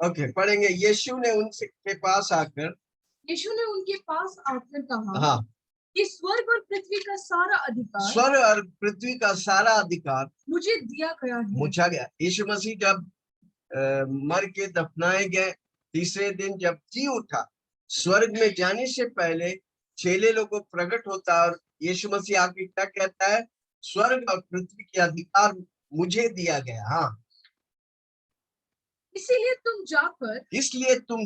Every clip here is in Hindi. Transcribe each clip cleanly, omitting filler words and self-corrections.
ओके, पढ़ेंगे। यीशु ने उनके पास आकर कहा, हाँ, कि स्वर्ग और पृथ्वी का सारा अधिकार, स्वर्ग और पृथ्वी का सारा अधिकार मुझे दिया गया है। मुझा गया। यीशु मसीह जब मर के दफनाए गए, तीसरे दिन जब जी उठा, स्वर्ग में जाने से पहले चेले लोगों को प्रकट होता और यीशु मसीह आके क्या कहता है? स्वर्ग और पृथ्वी के अधिकार मुझे दिया गया। हाँ, इसलिए तुम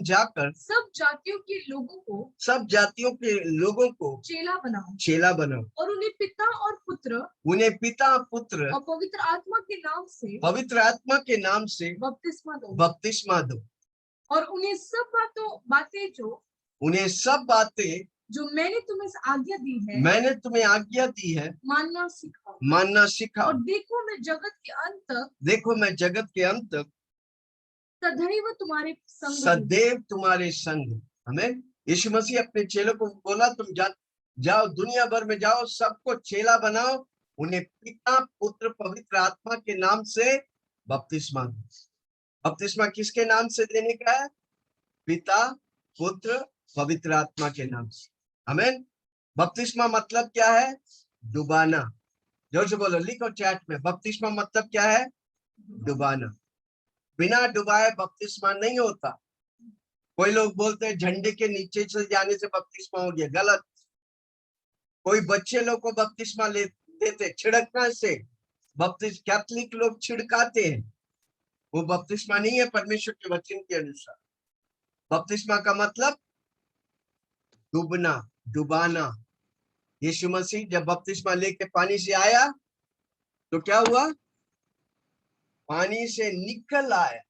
जाकर सब जातियों के लोगों को चेला बनाओ और उन्हें पिता और पुत्र और पवित्र आत्मा के नाम से बपतिस्मा दो और उन्हें सब बातें जो मैंने तुम्हें आज्ञा दी है मानना सिखाओ। और देखो, मैं जगत के अंत तक सदैव तुम्हारे संग। हमें यीशु मसीह अपने चेलों को बोला, तुम जाओ दुनिया भर में जाओ, सबको चेला बनाओ, उन्हें पिता पुत्र पवित्र आत्मा के नाम से बपतिस्मा दो। बपतिस्मा किसके नाम से देने का है? पिता पुत्र पवित्र आत्मा के नाम से। आमीन। बपतिस्मा मतलब क्या है? डुबाना। जोर से बोलो, लिखो चैट में, बपतिस्मा मतलब क्या है? डुबाना। बिना डुबाए बपतिस्मा नहीं होता। कोई लोग बोलते हैं झंडे के नीचे से जाने से बपतिस्मा हो गया, गलत। कोई बच्चे लोग को बपतिस्मा ले देते छिड़कने से, कैथोलिक लोग छिड़काते हैं, वो बपतिस्मा नहीं है परमेश्वर के वचन के अनुसार। बपतिस्मा का मतलब डूबना, डुबाना। यीशु मसीह जब बपतिस्मा लेके पानी से आया तो क्या हुआ? पानी से निकल आया।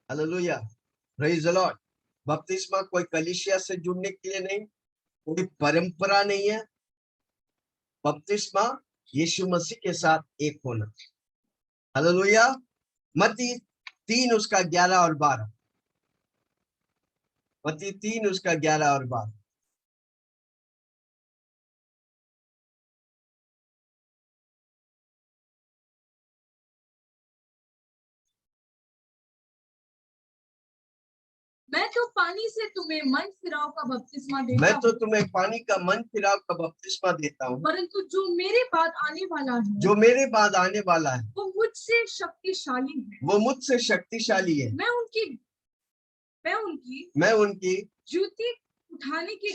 Hallelujah, praise the Lord. बपतिस्मा कोई कलीसिया से जुड़ने के लिए नहीं, कोई परंपरा नहीं है। बपतिस्मा यीशु मसीह के साथ एक होना। हालेलुया। मत्ती 3 उसका 11 और 12। मत्ती 3 उसका 11 और 12। मैं तो पानी से तुम्हें मन फिराव का बपतिस्मा देता मैं तो तुम्हें पानी का मन फिराव का बपतिस्मा देता हूँ, परंतु जो मेरे बाद आने वाला है वो मुझसे शक्तिशाली है। मैं उनकी जूती उठाने के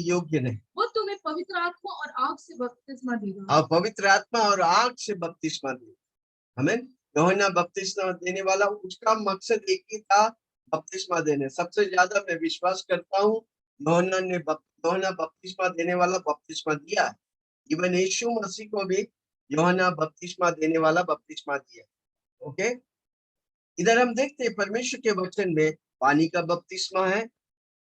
योग्य नहीं। वो तुम्हें पवित्र आत्मा और आग से बपतिस्मा देगा। और पवित्र आत्मा और आग से बपतिस्मा देगा। हमें यूहन्ना बपतिस्मा देने वाला, उसका मकसद एक ही था, बपतिस्मा देने। सबसे ज्यादा मैं विश्वास करता हूँ यूहन्ना बपतिस्मा देने वाला बपतिस्मा दिया। इवन यीशु मसीह को भी यूहन्ना बपतिस्मा देने वाला बपतिस्मा दिया। ओके, इधर हम देखते हैं परमेश्वर के वचन में पानी का बपतिस्मा है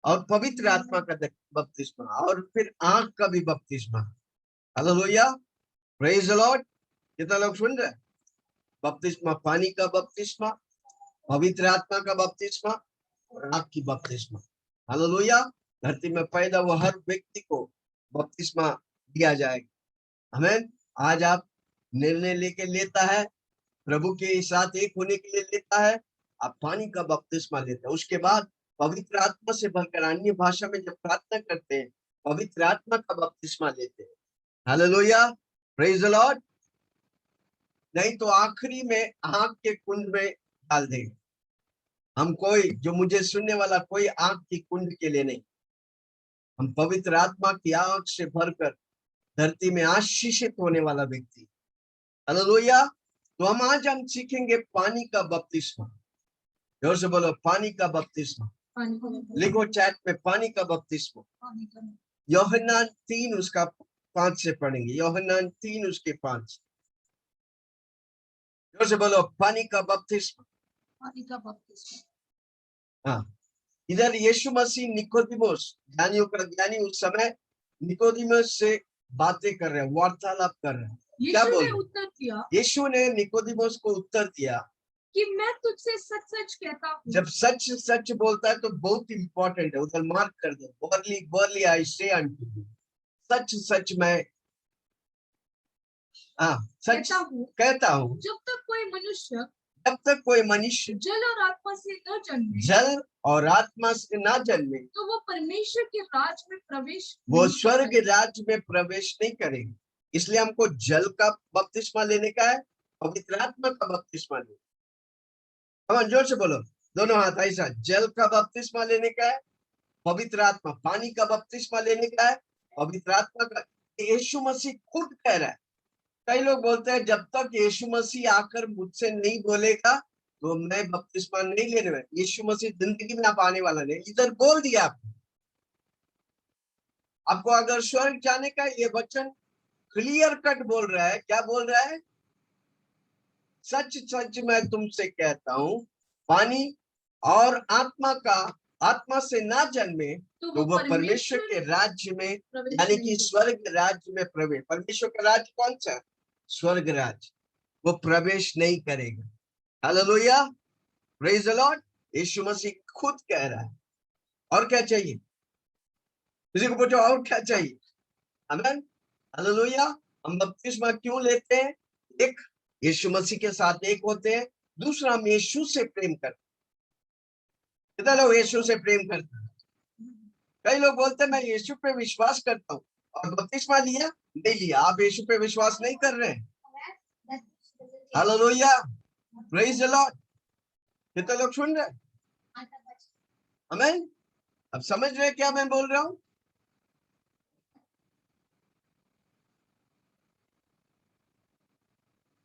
और पवित्र आत्मा का बपतिस्मा और फिर आग का भी बपतिस्मा। Hallelujah, praise the Lord. कितना लोग सुन रहे हैं? बपतिस्मा, पानी का बपतिस्मा, पवित्र आत्मा का बपतिस्मा और आग की बपतिस्मा। हालेलुया। धरती में पैदा हुआ हर व्यक्ति को बपतिस्मा दिया जाएगा। आमीन। आज आप निर्णय लेके लेता है, प्रभु के साथ एक होने के लिए लेता है, आप पानी का बपतिस्मा लेते हैं। उसके बाद पवित्र आत्मा से भरकर अन्य भाषा में जब प्रार्थना करते हैं, पवित्र आत्मा का बपतिस्मा लेते हैं। Hallelujah, praise the Lord. नहीं तो आखिरी में आग के कुंड में डाल देंगे हम। कोई जो मुझे सुनने वाला, कोई आग की कुंड के लिए नहीं। हम पवित्र आत्मा की आग से भरकर धरती में आशीषित होने वाला व्यक्ति। हालेलुया। तो आज हम सीखेंगे पानी का बपतिस्मा। जोर से बोलो, पानी का बपतिस्मा। लिखो चैट में, पानी का बपतिस्मा। यूहन्ना 3 उसका 5 से पढ़ेंगे। यूहन्ना 3 उसके 5। जोर से बोलो, पानी का बपतिस्मा। हाँ, इधर यीशु मसीह निकोदिमोस, ज्ञानियों का ज्ञानी, उस समय निकोदिमोस से बातें कर रहे हैं, वार्तालाप कर रहे हैं। क्या बोल रहे? यीशु ने निकोदिमोस को उत्तर दिया कि मैं तुझसे सच सच कहता हूँ। जब सच सच बोलता है तो बहुत इंपॉर्टेंट है, उधर मार्क कर दो। वर्ली आई से अनटू यू, सच सच मैं हाँ, सच कहता हूँ जब तक कोई मनुष्य जल और आत्मा से न जन्मे, जल और आत्मा से ना जन्मे तो वो परमेश्वर के राज में प्रवेश वो नहीं स्वर्ग करेगा। राज्य में प्रवेश नहीं करेंगे। इसलिए हमको जल का बपतिस्मा लेने का है, पवित्र आत्मा का बपतिस्मा लेने। हम जोर से बोलो, दोनों हाथ ऐसा, जल का बपतिस्मा लेने का है, पवित्र आत्मा पानी का बपतिस्मा लेने का है, पवित्र आत्मा का। यीशु मसीह खुद कह रहा है। कई लोग बोलते हैं जब तक यीशु मसीह आकर मुझसे नहीं बोलेगा तो मैं बपतिस्मा नहीं लेने में। यीशु मसीह जिंदगी में आप आने वाला नहीं, इधर बोल दिया आपको अगर स्वर्ग जाने का ये वचन क्लियर कट बोल रहा है। क्या बोल रहा है? सच सच मैं तुमसे कहता हूं, पानी और आत्मा से ना जन्मे तो वो परमेश्वर के राज्य में, यानी कि स्वर्ग राज्य में प्रवेश। परमेश्वर का राज्य कौन सा? स्वर्ग राज्य। वो प्रवेश नहीं करेगा। Hallelujah, praise the Lord. Yeshu Masih खुद कह रहा है। और क्या चाहिए? किसी को पूछो और क्या चाहिए? आमीन, हालेलुया। हम बपतिस्मा क्यों लेते हैं? एक, यीशु मसीह के साथ एक होते हैं। दूसरा, हम यीशु से प्रेम करते हैं। कितने लोग यीशु से प्रेम करते हैं? कई लोग बोलते हैं मैं यीशु पे विश्वास करता हूँ और बपतिस्मा लिया नहीं लिया। आप यीशु पे विश्वास नहीं कर रहे हैं। Hallelujah, praise the Lord. कितने लोग सुन रहे हैं? आमीन। अब समझ रहे हैं क्या मैं बोल रहा हूँ?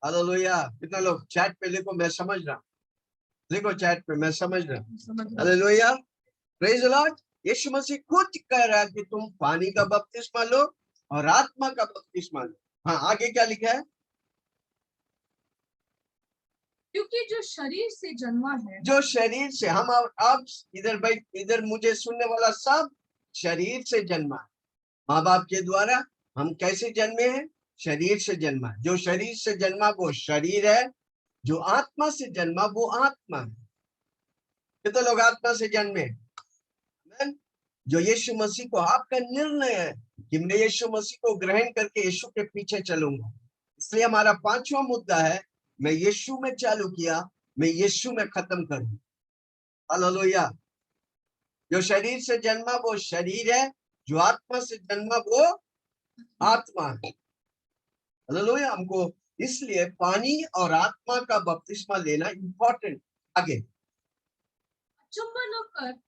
हालेलुया। कितना लोग चैट पे लिखो मैं समझ रहा हूँ। लिखो चैट पे मैं समझ रहा हूँ। Hallelujah, praise the Lord. Yeshu Masih खुद कह रहा है कि तुम पानी का बपतिस्मा लो और आत्मा का बपतिस्मा लो। हाँ, आगे क्या लिखा है? क्योंकि जो शरीर से जन्मा है, जो शरीर से, हम अब इधर भाई, इधर मुझे सुनने वाला सब शरीर से जन्मा है। माँ बाप के द्वारा हम कैसे जन्मे हैं? शरीर से जन्मा। जो शरीर से जन्मा वो शरीर है, जो आत्मा से जन्मा वो आत्मा है। कितने लोग आत्मा से जन्मे? जो यीशु मसीह को, आपका निर्णय है कि मैं यीशु मसीह को ग्रहण करके यीशु के पीछे चलूंगा। इसलिए हमारा पांचवा मुद्दा है, मैं यीशु में चालू किया, मैं यीशु में खत्म करूं। हालेलुया। जो शरीर से जन्मा वो शरीर है, जो आत्मा से जन्मा वो आत्मा है। हालेलुया। हमको इसलिए पानी और आत्मा का बपतिस्मा लेना इंपॉर्टेंट। आगे,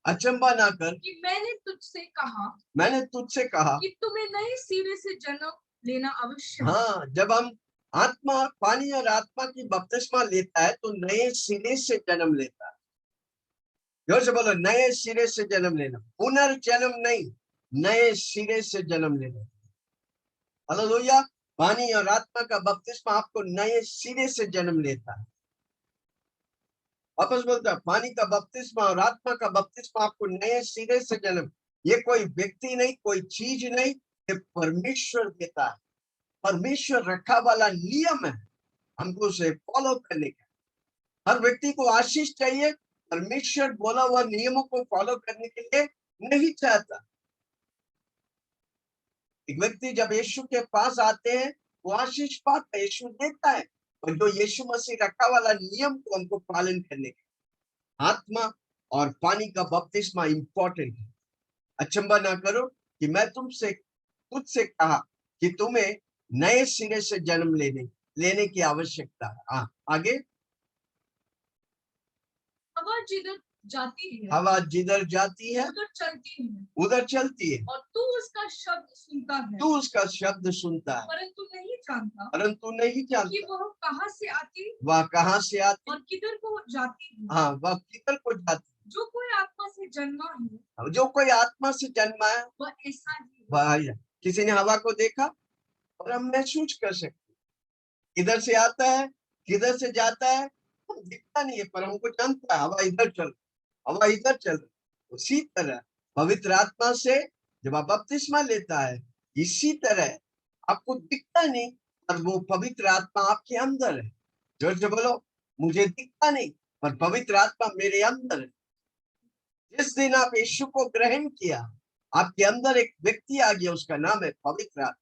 अचंबा ना कर कि मैंने तुझसे कहा कि तुम्हें नए सिरे से जन्म लेना आवश्यक। हाँ, जब हम आत्मा, पानी और आत्मा की बपतिस्मा लेता है तो नए सिरे से जन्म लेता है। जोर से बोलो, नए सिरे से जन्म लेना। पुनर्जन्म नहीं, नए सिरे से जन्म लेना। हालेलुया। पानी और आत्मा का बपतिस्मा आपको नए सिरे से जन्म लेता है। वापस बोलता है, पानी का बपतिस्मा और आत्मा का बपतिस्मा आपको नए सिरे से जन्म। ये कोई व्यक्ति नहीं, कोई चीज नहीं, ये परमेश्वर देता है। परमेश्वर रखा वाला नियम है, हमको उसे फॉलो करने का। हर व्यक्ति को आशीष चाहिए, परमेश्वर बोला हुआ नियमों को फॉलो करने के लिए नहीं चाहता। एक व्यक्ति जब यीशु के पास आते हैं वो आशीष पाता है, यीशु देता है। और जो यीशु मसीह रखा वाला नियम को हमको पालन करने का, आत्मा और पानी का बपतिस्मा इंपॉर्टेंट है। अचंबा ना करो कि मैं तुझसे कहा कि तुम्हें नए सिरे से जन्म लेने की आवश्यकता है। आगे, हवा जिधर जाती है, हवा जिधर जाती है उधर चलती है, और तू उसका शब्द सुनता है, परंतु नहीं जानता कि वह कहाँ से आती और किधर को जाती है। हाँ, वह किधर को जाती। जो कोई आत्मा से जन्मा है, जो कोई आत्मा से जन्मा है वह ऐसा ही है। वह, किसी ने हवा को देखा और हम महसूस कर सकते, किधर से आता है किधर से जाता है हम दिखता नहीं है, पर हमको जानता है हवा इधर चल। उसी तरह पवित्र आत्मा से जब आप बपतिस्मा लेता है, इसी तरह आपको दिखता नहीं पर वो पवित्र आत्मा आपके अंदर है। जोर से बोलो, मुझे दिखता नहीं पर पवित्र आत्मा मेरे अंदर है। जिस दिन आप यीशु को ग्रहण किया, आपके अंदर एक व्यक्ति आ गया, उसका नाम है पवित्र आत्मा।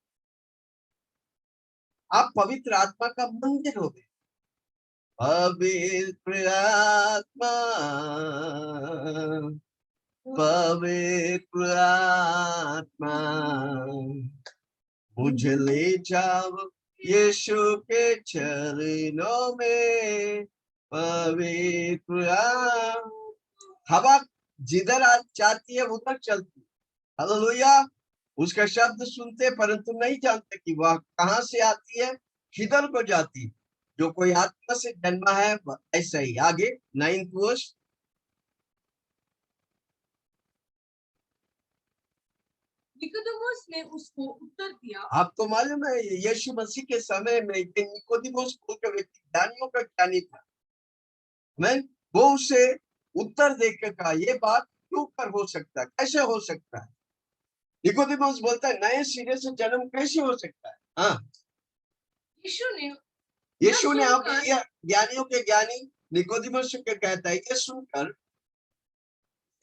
आप पवित्र आत्मा का मंदिर हो गए। पवित्र आत्मा, पवित्र आत्मा, मुझे ले जाओ यीशु के चरणों में। पवित्र हवा जिधर आज जाती है उधर चलती। हालेलुया। उसका शब्द सुनते परंतु नहीं जानते कि वह कहां से आती है, किधर को जाती है। जो कोई आत्मा से जन्मा है ऐसा ही। आगे 9th वर्ष। निकोदेमुस ने उसको उत्तर दिया। आपको मालूम है यीशु मसीह के समय में निकोदेमुस कुल का व्यक्ति ज्ञानियों का ज्ञानी था। मैं वो उसे उत्तर देकर कहा, ये बात क्यों कर हो सकता है, कैसे हो सकता है। निकोदेमुस बोलता है नए सिरे से जन्म कैसे हो सकता है। हाँ, यीशु ने आप ज्ञानियों के ज्ञानी निकोदेमुस को कहता है, ये सुनकर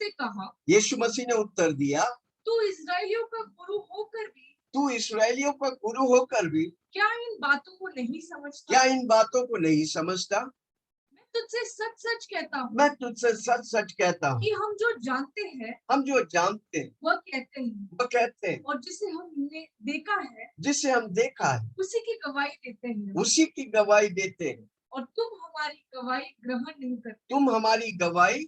से कहा, यीशु मसीह ने उत्तर दिया, तू इसराइलियों का गुरु होकर भी, तू इसराइलियों का गुरु होकर भी क्या इन बातों को नहीं समझता? क्या इन बातों को नहीं समझता? मैं तुझसे सच सच कहता हूँ, मैं तुझसे सच सच कहता हूँ कि हम जो जानते हैं, हम जो जानते हैं वह कहते हैं, वो कहते हैं, और जिसे हमने देखा है, जिसे हम देखा है उसी की गवाही देते हैं, उसी की गवाही देते हैं। और तुम हमारी गवाही ग्रहण नहीं करते। तुम हमारी गवाही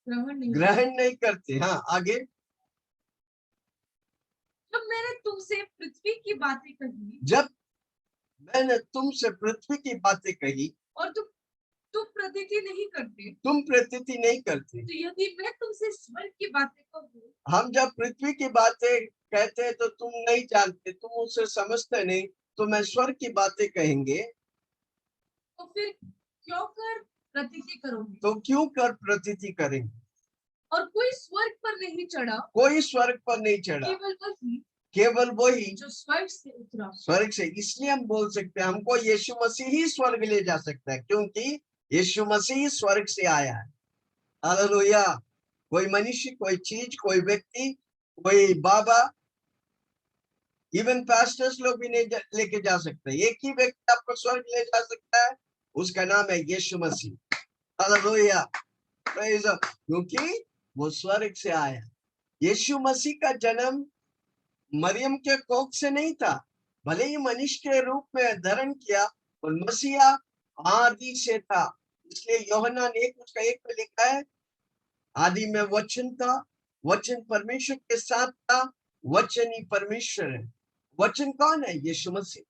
ग्रहण नहीं करते। हाँ, आगे। जब मैंने तुमसे पृथ्वी की बातें कही, जब मैंने तुमसे पृथ्वी की बातें कही, और तुम प्रतीति नहीं करते, तुम प्रतीति नहीं करते, तो यदि मैं तुमसे स्वर्ग की बातें कहूँ, हम जब पृथ्वी की बातें कहते हैं तो तुम नहीं जानते, तुम उसे समझते नहीं, तो मैं स्वर्ग की बातें कहेंगे तो फिर क्यों कर प्रतीति करोगे? तो क्यों कर प्रतीति करेंगे। और कोई स्वर्ग पर नहीं चढ़ा, कोई स्वर्ग पर नहीं चढ़ा, केवल वही जो स्वर्ग से उतरा। स्वर्ग से। इसलिए हम बोल सकते हैं हमको यीशु मसीह ही स्वर्ग ले जा सकता है, क्योंकि यीशु मसीह स्वर्ग से आया है। हालेलुया। कोई मनुष्य, कोई चीज, कोई व्यक्ति, कोई बाबा, इवन पास्टर्स लोग भी नहीं लेके जा सकते। एक ही व्यक्ति आपको स्वर्ग ले जा सकता है, उसका नाम है यीशु मसीह। हालेलुया, प्रेज द, क्योंकि वो स्वर्ग से आया। यीशु मसीह का जन्म मरियम के कोख से नहीं था, भले ही मनुष्य के रूप में धारण किया, और मसीहा आदि से था। इसलिए यूहन्ना 1:1 में लिखा है, आदि में वचन था, वचन परमेश्वर के साथ था, वचन ही परमेश्वर है। वचन कौन है? यीशु मसीह।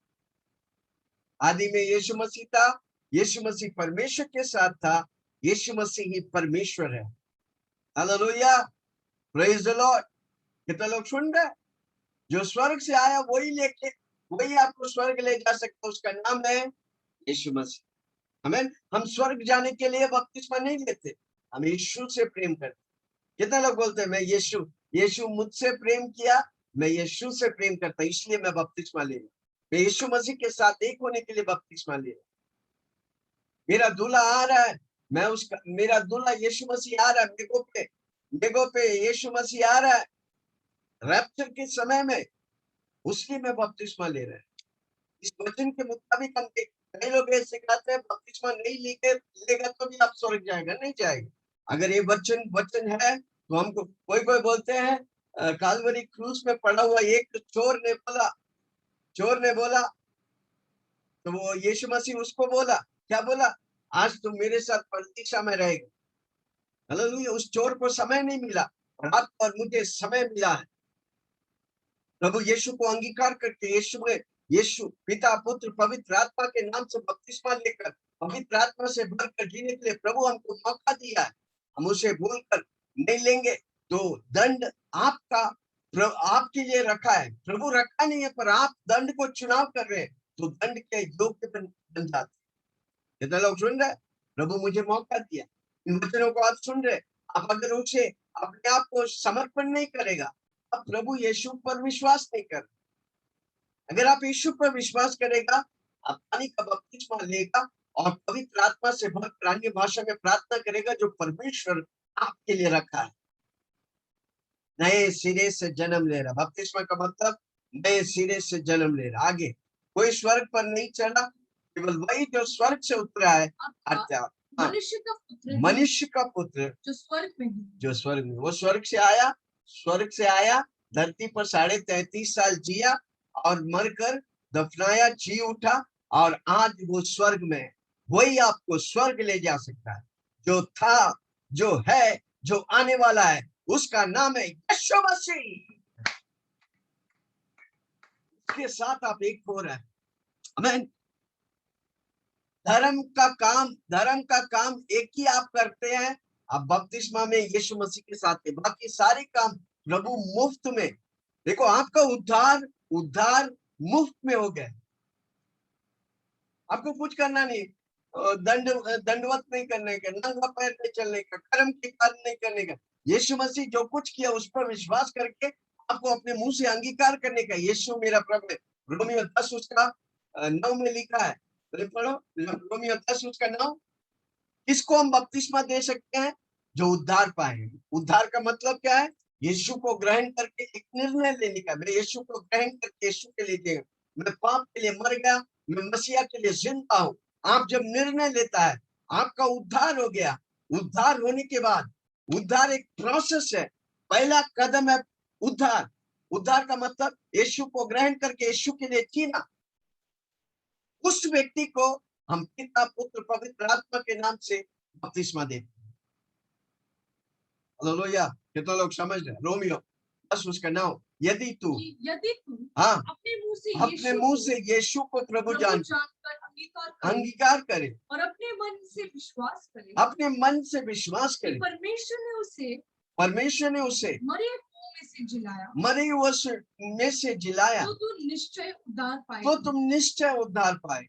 आदि में यीशु मसीह था, यीशु मसीह परमेश्वर के साथ था, यीशु मसीह ही परमेश्वर है। Hallelujah, praise the Lord. कितने लोग सुन रहे? जो स्वर्ग से आया वही आपको स्वर्ग ले जा सकता है, उसका नाम है यीशु मसीह। हमें हम स्वर्ग जाने के लिए बपतिस्मा नहीं लेते, हम यीशु से प्रेम करते। कितने लोग बोलते हैं मैं यीशु मुझसे प्रेम किया, मैं यीशु से प्रेम करता, इसलिए मैं बपतिस्मा ले रहा, मैं यीशु मसीह के साथ एक होने के लिए बपतिस्मा ले रहा। मेरा दूल्हा आ रहा है, मैं उसका, मेरा दूल्हा यीशु मसीह आ रहा है, मेघों पे यीशु मसीह आ रहा है रैप्चर के समय में, उसकी मैं बपतिस्मा ले रहा है। इस वचन के मुताबिक हम कई लोग ये सिखाते हैं बपतिस्मा नहीं लेगा तो भी आप स्वर्ग जाएगा, नहीं जाएगा। अगर ये वचन है तो हमको कोई बोलते हैं कालवरी क्रूस में पड़ा हुआ एक चोर ने बोला तो वो यीशु मसीह उसको बोला, क्या बोला? आज तुम मेरे साथ परदीसा में रहेगा। हालेलुया। उस चोर को समय नहीं मिला, और मुझे समय मिला है। प्रभु यीशु को अंगीकार करके यीशु पिता पुत्र पवित्र आत्मा के नाम से बपतिस्मा लेकर पवित्र आत्मा से भरकर जीने के लिए प्रभु हमको मौका दिया है। हम उसे भूलकर नहीं लेंगे तो दंड आपके लिए रखा है। प्रभु रखा नहीं है, पर आप दंड को चुनाव कर रहे हैं, तो दंड के योग्य बन जाते। कितने लोग सुन रहे? प्रभु मुझे मौका दिया, इन वचनों को आप सुन रहे। आप अगर उसे अपने आप को समर्पण नहीं करेगा, अब प्रभु यीशु पर विश्वास नहीं कर। अगर आप यीशु पर विश्वास करेगा, आप पानी का बपतिस्मा लेगा और पवित्र आत्मा से भरकर अन्य भाषा में प्रार्थना करेगा जो परमेश्वर आपके लिए रखा है। नए सिरे से जन्म ले रहा, बपतिस्मा का मतलब नए सिरे से जन्म ले रहा। आगे कोई स्वर्ग पर नहीं चढ़ा, केवल वही जो स्वर्ग से उतरा है, अर्थात मनुष्य का पुत्र जो स्वर्ग में है, जो स्वर्ग में, वो स्वर्ग से आया, धरती पर 33.5 साल जिया और मरकर दफनाया, जी उठा और आज वो स्वर्ग में है। वही आपको स्वर्ग ले जा सकता है, जो था, जो है, जो आने वाला है, उसका नाम है यीशु मसीह। उसके साथ आप एक हो रहे हैं। आमीन। धर्म का काम एक ही आप करते हैं, आप बपतिस्मा में यीशु मसीह के साथ है, बाकी सारे काम प्रभु मुफ्त में। देखो, आपका उद्धार मुफ्त में हो गया, आपको कुछ करना नहीं, दंडवत नहीं करने का, नंगा पैर नहीं चलने का, कर्म के कार्य नहीं करने का। यीशु मसीह जो कुछ किया उस पर विश्वास करके आपको अपने मुंह से अंगीकार करने का, यीशु मेरा प्रभु है। रोमियो 10 उसका 9 में लिखा है, पढ़ो रोमियो 10 उसका 9। किसको हम बपतिस्मा दे सकते हैं? जो उद्धार पाए। उद्धार का मतलब क्या है? यीशु को ग्रहण करके एक निर्णय लेने का, मैं यीशु को ग्रहण करके यीशु के लिए जिया, मैं पाप के लिए मर गया, मैं मसीहा के लिए जिंदा हूं। आप जब निर्णय लेता है, आपका उद्धार हो गया। उद्धार होने के बाद, उद्धार एक प्रोसेस है, पहला कदम है उद्धार। उद्धार का मतलब यीशु को ग्रहण करके यीशु के लिए जीना। उस व्यक्ति को हम पिता पुत्र पवित्र आत्मा के नाम से बपतिस्मा देते हैं। हालेलुया। कितने लोग समझ रहे हैं? रोमियो 10 उसका 9। यदि तू हाँ अपने मुंह से यीशु को प्रभु जानकर अंगीकार करे और अपने मन से विश्वास करे, अपने मन से विश्वास करे परमेश्वर ने उसे मरे हुओं में से जिलाया, मरे हुए में से जिलाया, तो तुम निश्चय उद्धार पाए, तो तुम निश्चय उद्धार पाए।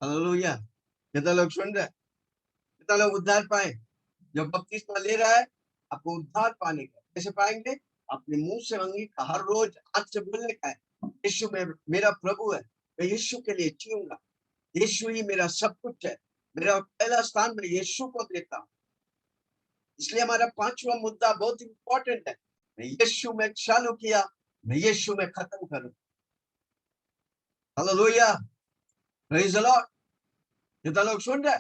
हालेलुया। कितने लोग सुन रहे हैं? कितने लोग उद्धार पाए? जो बपतिस्मा ले रहा है, आपको उद्धार पाने का कैसे पाएंगे? अपने मुंह से अंगीकार, हर रोज आज से बोलने का है, यीशु में मेरा प्रभु है, मैं यीशु के लिए जीऊंगा, यीशु ही मेरा सब कुछ है, मेरा पहला स्थान मैं यीशु को देता हूँ। इसलिए हमारा 5वां मुद्दा बहुत इंपॉर्टेंट है, मैं यीशु में चालू किया, मैं यीशु में खत्म करूं। Hallelujah, praise the Lord. कितना लोग सुन रहे?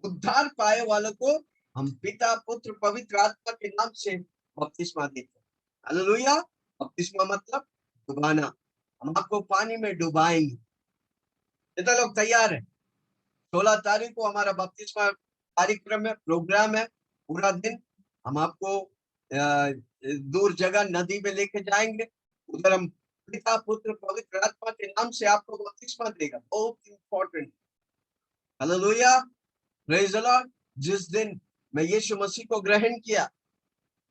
उद्धार पाए वालों को हम पिता पुत्र पवित्र आत्मा के नाम से बपतिस्मा देते हैं। हालेलुया। बपतिस्मा मतलब डुबाना, हम आपको पानी में डुबाएंगे। कितने लोग तैयार है? 16 तारीख को हमारा बपतिस्मा कार्यक्रम है, प्रोग्राम है, पूरा दिन हम आपको दूर जगह नदी में लेके जाएंगे, उधर हम पिता पुत्र पवित्र आत्मा के नाम से आपको बपतिस्मा देगा। बहुत important. Hallelujah, praise the Lord. जिस दिन मैं यीशु मसीह को ग्रहण किया,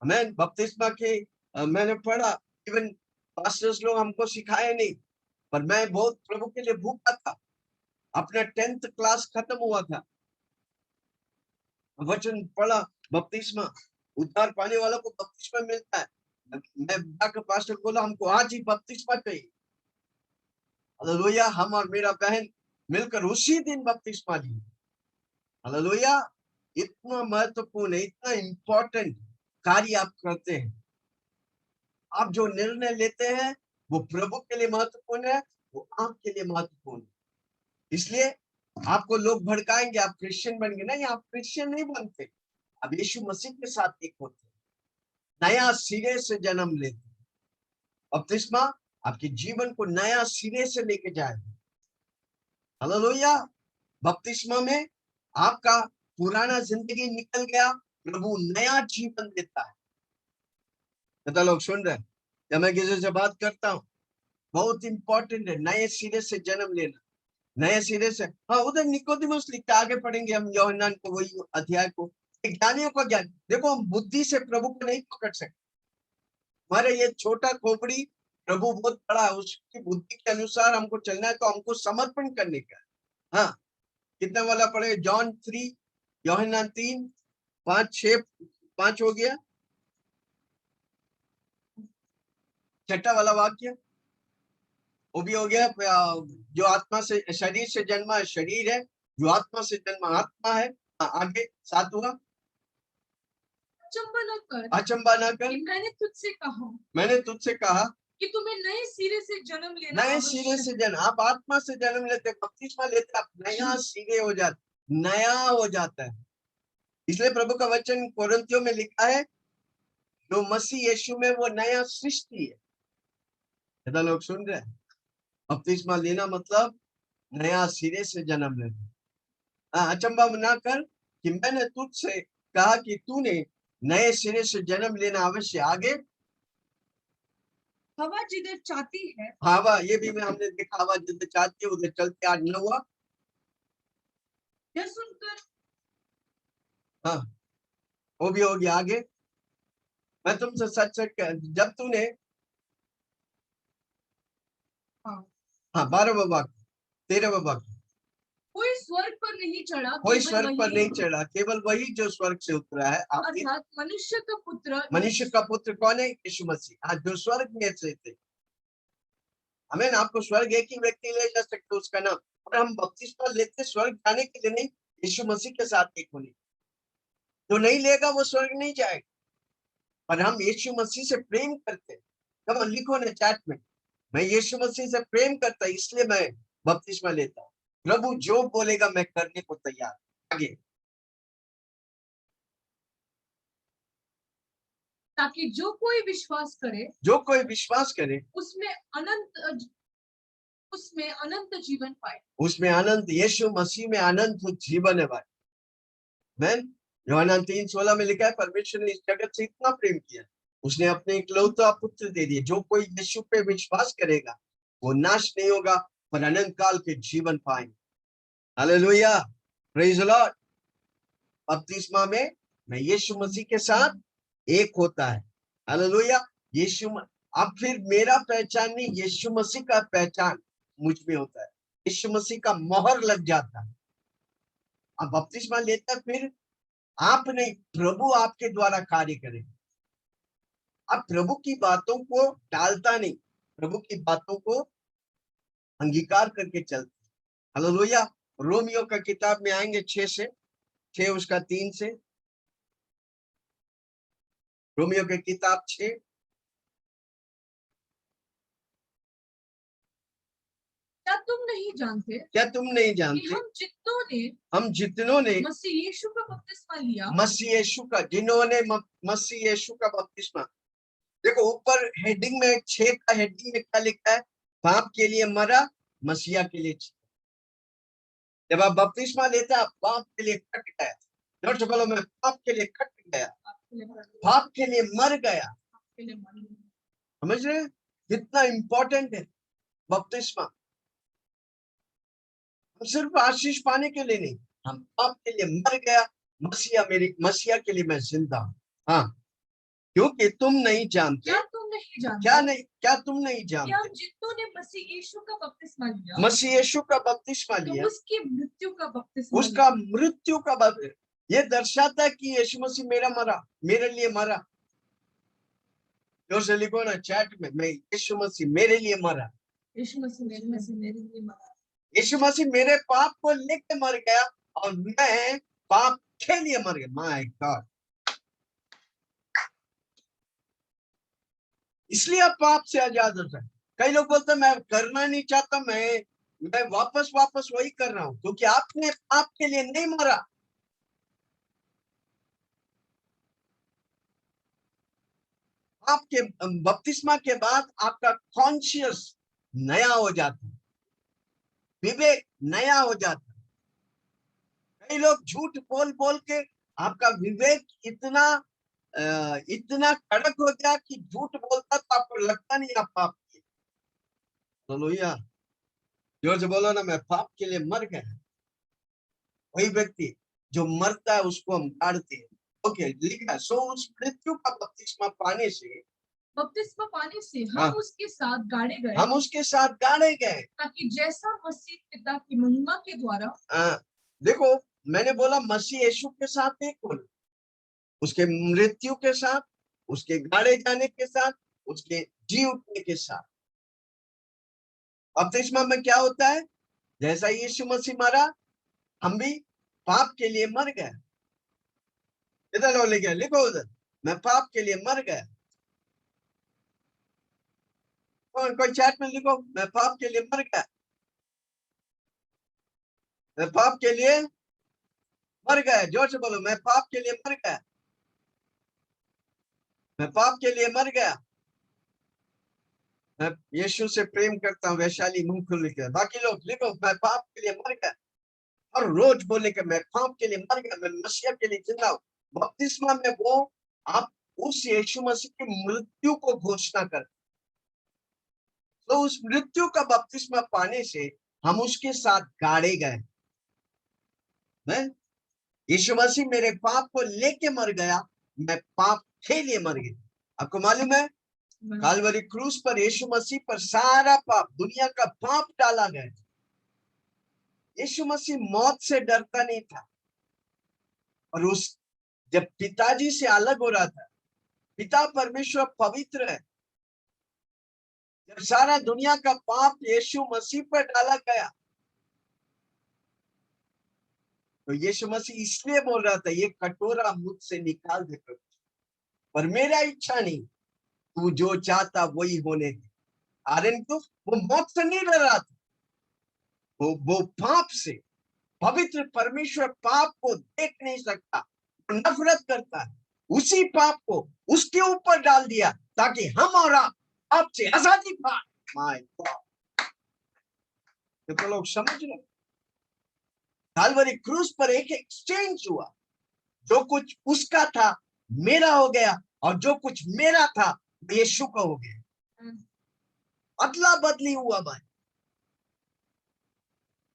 आमीन, बपतिस्मा के मैंने पढ़ा, इवन पास्टर्स लोग हमको सिखाए नहीं, पर मैं बहुत प्रभु के लिए भूखा था। अपना 10th क्लास खत्म हुआ था, वचन पढ़ा, बपतिस्मा, उद्धार पाने वालों को बपतिस्मा मिलता है। मैं जाकर पास्टर बोला, हमको आज ही बपतिस्मा चाहिए। हालेलुया। हम और मेरा बहन मिलकर उसी दिन बपतिस्मा ली। हालेलुया। इतना महत्वपूर्ण है, इतना इंपॉर्टेंट कार्य आप करते हैं। आप जो निर्णय लेते हैं वो प्रभु के लिए महत्वपूर्ण है, वो आपके लिए महत्वपूर्ण है। इसलिए आपको लोग भड़काएंगे, आप क्रिश्चियन बन गए। नहीं, आप क्रिश्चियन नहीं बनते, अब यीशु मसीह के साथ एक होते, नया सिरे से जन्म लेते। बपतिस्मा आपके जीवन को नया सिरे से लेके जाएगा। हालेलुया। बपतिस्मा में आपका पुराना जिंदगी निकल गया, प्रभु नया जीवन देता है। कितना लोग सुन रहे हैं? जब मैं किसी से बात करता हूँ, बहुत इंपॉर्टेंट है नए सिरे से जन्म लेना, नए सिरे से। हाँ, उधर निकोदेमुस लिखता, आगे पढ़ेंगे हम यूहन्ना को, वही अध्याय को। ज्ञानियों का ज्ञान देखो, हम बुद्धि से प्रभु को नहीं पकड़ सकते। हमारे ये छोटा खोपड़ी, प्रभु बहुत बड़ा है, उसकी बुद्धि के अनुसार हमको चलना है, तो हमको समर्पण करने का। हाँ, कितने वाला पढ़े? जॉन 3, यूहन्ना 3, 5, 6, 5 हो गया। छठा वाला वाक्य वो भी हो गया। जो आत्मा से, शरीर से जन्मा है शरीर है, जो आत्मा से जन्मा आत्मा है। आगे 7 हुआ, अचंबा न कर, मैंने तुझसे कहा मैंने तुझसे कहा कि तुम्हें नए सिरे से जन्म लेना नए सिरे से जन्म, आप आत्मा से जन्म लेते, बपतिस्मा लेते, आप नया सिरे हो जाता, नया हो जाता है। इसलिए प्रभु का वचन कोरिन्थियों में लिखा है, जो मसीह यीशु में वो नया सृष्टि है। ज्यादा लोग सुन रहे हैं? बपतिस्मा लेना मतलब नया सिरे से जन्म लेना। अचंभा ना कर कि मैंने तुझसे कहा कि तूने नए सिरे से जन्म लेना अवश्य। आगे, हवा जिधर चाहती है, हवा, ये भी में हमने देखा, हवा जिधर चाहती है उधर चलते, आज न हुआ। यह सुनकर, हाँ, वो भी होगी। आगे, मैं तुमसे सच सच जब तूने, हाँ 12वां वाक्य, 13वां वाक्य, कोई स्वर्ग पर नहीं चढ़ा, कोई स्वर्ग पर नहीं चढ़ा, केवल वही जो स्वर्ग से उतरा है, अर्थात मनुष्य का पुत्र। मनुष्य का पुत्र कौन है? यीशु मसीह। आज जो स्वर्ग में से थे, हमें आपको स्वर्ग एक ही व्यक्ति ले जा सकते, उसका नाम, और हम बपतिस्मा लेते स्वर्ग जाने के लिए नहीं, यीशु मसीह के साथ एक होने। जो नहीं लेगा वो स्वर्ग नहीं जाएगा, पर हम यीशु मसीह से प्रेम करते। कब लिखो ना चैट में, मैं यीशु मसीह से प्रेम करता इसलिए मैं बपतिस्मा लेता हूँ। प्रभु जो बोलेगा मैं करने को तैयार। आगे, ताकि जो कोई विश्वास करे, जो कोई विश्वास करे उसमें अनंत जीवन पाए। उसमें अनंत, यीशु मसीह में अनंत जीवन है भाई। मैं यूहन्ना 3:16 में लिखा है, परमेश्वर ने इस जगत से इतना प्रेम किया, उसने अपने इकलौता पुत्र दे दिए, जो कोई यीशु पे विश्वास करेगा वो नाश नहीं होगा पर अनंत काल के जीवन पाएंगे। Hallelujah, praise the Lord. बपतिस्मा में मैं यीशु मसीह के साथ एक होता है। हालेलुया, यीशु, अब फिर मेरा पहचान नहीं, यीशु मसीह का पहचान मुझ में होता है, यीशु मसीह का मोहर लग जाता है। अब बपतिस्मा लेता, फिर आप नहीं, प्रभु आपके द्वारा कार्य करेगा। अब प्रभु की बातों को टालता नहीं, प्रभु की बातों को अंगीकार करके चलते। हालेलुया। रोमियो का किताब में आएंगे 6 उसका 3 से, रोमियो की किताब 6, क्या तुम नहीं जानते, क्या तुम नहीं जानते, हम जितनों ने मसीह यीशु का बपतिस्मा लिया, मसीह यीशु का, जिन्होंने मसीह यीशु का बपतिस्मा। देखो ऊपर हेडिंग में 6 का हेडिंग में क्या लिखा है? पाप के लिए मरा, मसीहा के लिए। जब आप बपतिस्मा लेते हैं, पाप के लिए कट गया। जोर से बोलो, मैं पाप के लिए कट गया, पाप के लिए मर गया। समझ रहे? कितना इंपॉर्टेंट है बपतिस्मा। सिर्फ आशीष पाने के लिए नहीं, हम पाप के लिए मर गया, मसीहा के लिए मैं जिंदा हूं। हाँ, क्योंकि तुम नहीं जानते, क्या तुम नहीं जानते, हम जितनों ने मसीह यीशु का बपतिस्मा लिया, मसीह यीशु का बपतिस्मा लिया, उसकी मृत्यु का बपतिस्मा, उसका मृत्यु का बपतिस्मा। ये दर्शाता है कि यीशु मसीह मेरे लिए मरा। जोर से लिखो ना चैट में, मैं यीशु मसीह मेरे लिए मरा, यीशु मसीह मेरे लिए मरा, यीशु मसीह मेरे पाप को लेके मर गया और मैं पाप के लिए मर गया। माय गॉड, इसलिए आप पाप से आजाद हो सकते। कई लोग बोलते हैं मैं करना नहीं चाहता, मैं वापस वही कर रहा हूं, क्योंकि आपने पाप के लिए नहीं मरा। आपके बपतिस्मा के बाद आपका कॉन्शियस नया हो जाता है, विवेक नया हो जाता है। कई लोग झूठ बोल के आपका विवेक इतना कड़क हो गया कि झूठ बोलता तो आपको लगता नहीं आप पाप किए। हालेलुया, जोर से बोलो ना, मैं पाप के लिए मर गया। वही व्यक्ति जो मरता है उसको हम गाड़ते हैं। ओके, लिखा सो उस मृत्यु का बपतिस्मा पाने से हम उसके साथ गाड़े गए, ताकि जैसा मसीह पिता की महिमा के द्वारा, देखो मैंने बोला मसीह यीशु के साथ एक होना, उसके मृत्यु के साथ, उसके गाड़े जाने के साथ, उसके जी उठने के साथ। बपतिस्मा में क्या होता है? जैसा यीशु मसीह मरा, हम भी पाप के लिए मर गए। इधर लो, लिखो उधर, मैं पाप के लिए मर गया। कोई चैट में लिखो, मैं पाप के लिए मर गया, मैं पाप के लिए मर गया। जोर से बोलो, मैं पाप के लिए मर गया, मैं पाप के लिए मर गया। मैं यीशु से प्रेम करता हूँ, वैशाली मुंह खुल के। बाकी लोग लिखो, मैं पाप के लिए मर गया। और रोज बोले कि मैं पाप के लिए मर गया, मैं मसीह के लिए जिंदा हूँ। बपतिस्मा में वो आप उस यीशु मसीह की मृत्यु को घोषणा कर, तो उस मृत्यु का बपतिस्मा पाने से हम उसके साथ गाड़े गए। यीशु मसीह मेरे पाप को लेके मर गया, मैं पाप के लिए मर गया। आपको मालूम है, काल्वरी क्रूस पर यीशु मसीह पर सारा पाप, दुनिया का पाप डाला गया। यीशु मसीह मौत से डरता नहीं था। और उस जब पिताजी से अलग हो रहा था, पिता परमेश्वर पवित्र है, जब सारा दुनिया का पाप यीशु मसीह पर डाला गया, तो यीशु मसीह इसलिए बोल रहा था, ये कटोरा मुझसे निकाल दे प्रभु, पर मेरा इच्छा नहीं, तू जो चाहता वही होने दे। आरन को वो मौत से नहीं डर रहा था, वो पाप से, पवित्र परमेश्वर पाप को देख नहीं सकता, वो नफरत करता है। उसी पाप को उसके ऊपर डाल दिया ताकि हम और आप आपसे आजादी पाए। माय गॉड, तो लोग समझ रहे, काल्वरी क्रूस पर एक एक्सचेंज हुआ। जो कुछ उसका था मेरा हो गया, और जो कुछ मेरा था यीशु का हो गया। अदला बदली हुआ भाई।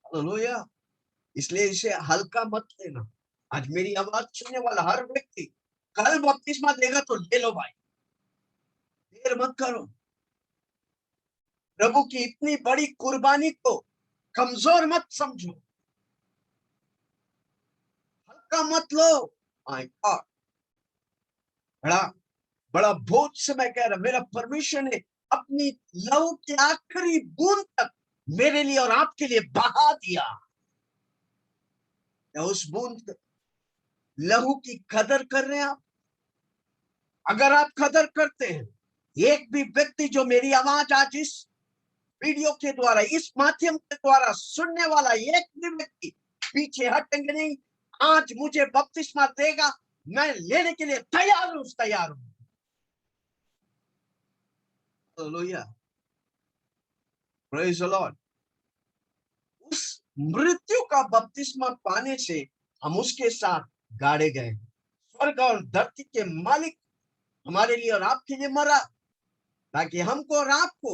हालेलुया। इसलिए इसे हल्का मत लेना। आज मेरी आवाज सुनने वाला हर व्यक्ति कल बपतिस्मा देगा तो ले लो भाई, देर मत करो। प्रभु की इतनी बड़ी कुर्बानी को कमजोर मत समझो, हल्का मत लो। माय गॉड, बड़ा बड़ा बोझ से मैं कह रहा, मेरा परमेश्वर ने अपनी लहू की आखिरी बूंद तक मेरे लिए और आपके लिए बहा दिया। उस बूंद लहू की कदर कर रहे हैं आप? अगर आप कदर करते हैं, एक भी व्यक्ति जो मेरी आवाज आज इस वीडियो के द्वारा, इस माध्यम के द्वारा सुनने वाला एक भी व्यक्ति पीछे हटेंगे नहीं। आज मुझे बपतिस्मा देगा, मैं लेने के लिए तैयार हूं, तैयार हूं। Hallelujah, praise the Lord. उस मृत्यु का बपतिस्मा पाने से हम उसके साथ गाड़े गए। स्वर्ग और धरती के मालिक हमारे लिए और आपके लिए मरा ताकि हमको और आपको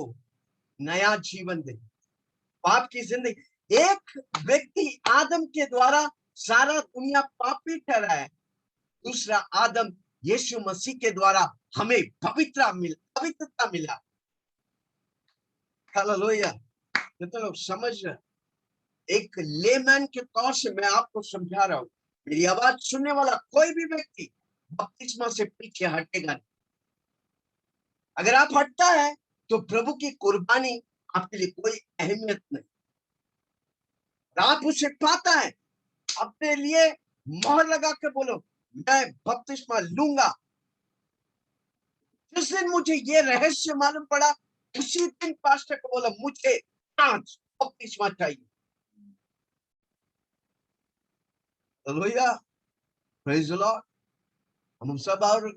नया जीवन दे, पाप की जिंदगी। एक व्यक्ति आदम के द्वारा सारा दुनिया पापी ठहरा है, दूसरा आदम यीशु मसीह के द्वारा हमें पवित्रता मिला। हालेलुया। ये तो लोग समझ रहे। एक लेमैन के तौर से मैं आपको समझा रहा हूं, मेरी आवाज सुनने वाला कोई भी व्यक्ति बपतिस्मा से पीछे हटेगा नहीं। अगर आप हटता है तो प्रभु की कुर्बानी आपके लिए कोई अहमियत नहीं। आप उसे पाता है, अपने लिए मोहर लगा के बोलो, मैं बपतिस्मा लूंगा। जिस दिन मुझे ये रहस्य मालूम पड़ा, उसी दिन पास्टर को बोला, मुझे आज बपतिस्मा चाहिए। Hallelujah, praise the Lord. हम सब और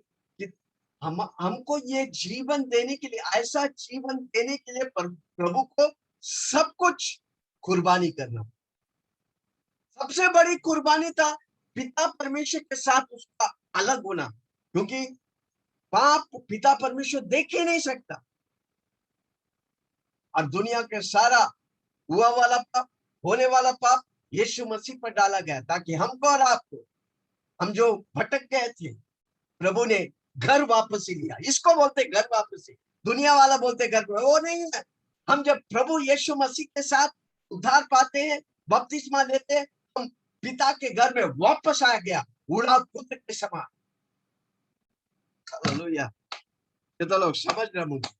हमको ये जीवन देने के लिए, ऐसा जीवन देने के लिए प्रभु को सब कुछ कुर्बानी करना। सबसे बड़ी कुर्बानी था पिता परमेश्वर के साथ उसका अलग होना, क्योंकि पाप पिता परमेश्वर देख ही नहीं सकता। और दुनिया के सारा हुआ वाला पाप, होने वाला पाप यीशु मसीह पर डाला गया ताकि हमको और आपको, हम जो भटक गए थे, प्रभु ने घर वापसी लिया। इसको बोलते घर वापसी। दुनिया वाला बोलते घर, वो नहीं है। हम जब प्रभु यीशु मसीह के साथ उद्धार पाते हैं, बपतिस्मा लेते हैं, हम पिता के घर में वापस आ गया, उड़ाव पुत्र के समान। हालेलुया, ये तो लोग समझ रहे मुझे।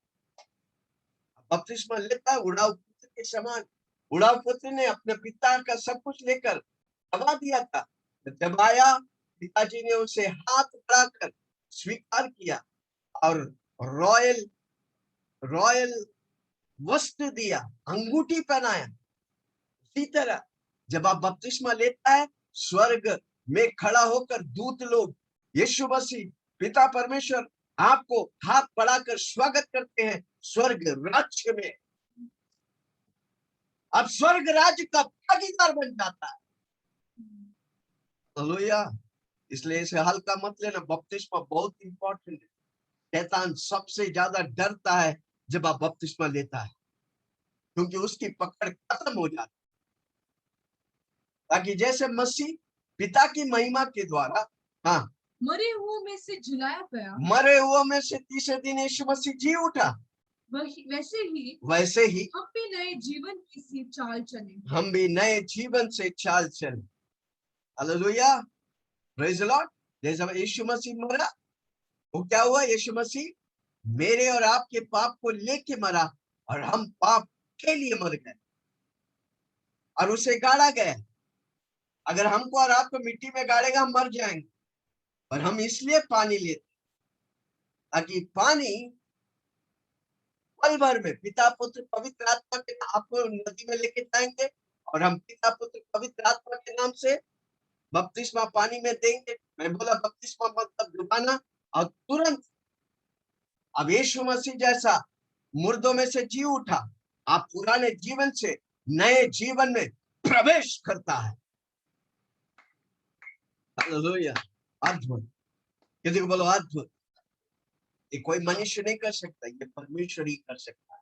बपतिस्मा लेता है उड़ाव पुत्र के समान। उड़ाव पुत्र ने अपने पिता का सब कुछ लेकर दबा दिया था। जब आया, पिताजी ने उसे हाथ बढ़ाकर स्वीकार किया और रॉयल वस्त्र दिया, अंगूठी पहनाया। इसी तरह जब आप बपतिस्मा लेता है, स्वर्ग में खड़ा होकर दूत लोग, यीशु मसीह, पिता परमेश्वर आपको हाथ बढ़ाकर स्वागत करते हैं स्वर्ग राज्य में। अब स्वर्ग राज्य का भागीदार बन जाता है। हालेलुया। इसलिए इसे हल्का मत लेना, बपतिस्मा बहुत इंपॉर्टेंट है। शैतान सबसे ज्यादा डरता है जब आप बपतिस्मा लेता है, क्योंकि उसकी पकड़ खत्म हो जाती है। ताकि जैसे मसीह पिता की महिमा के द्वारा, हाँ, मरे हुओं में से जिलाया गया, मरे हुओं में से तीसरे दिन यीशु मसीह जी उठा, वैसे ही हम भी नए जीवन की सी चाल चले, हम भी नए जीवन से चाल चले। Hallelujah, praise the Lord. जैसे यीशु मसीह मरा, वो क्या हुआ? यीशु मसीह मेरे और आपके पाप को लेके मरा, और हम पाप के लिए मर गए और उसे गाड़ा गया। अगर हमको और आपको मिट्टी में गाड़ेगा, हम मर जाएंगे। और हम इसलिए पानी लेते, ताकि पानी पल भर में पिता पुत्र पवित्र आत्मा के आपको नदी में लेके जाएंगे, और हम पिता पुत्र पवित्र आत्मा के नाम से बपतिस्मा पानी में देंगे। मैं बोला बपतिस्मा मतलब डुबाना, और तुरंत अब यीशु मसीह जैसा मुर्दों में से जी उठा, आप पुराने जीवन से नए जीवन में प्रवेश करता है। हालेलुया, अद्भुत। किसी को बोलो अद्भुत। ये कोई मनुष्य नहीं कर सकता, ये परमेश्वर ही कर सकता है।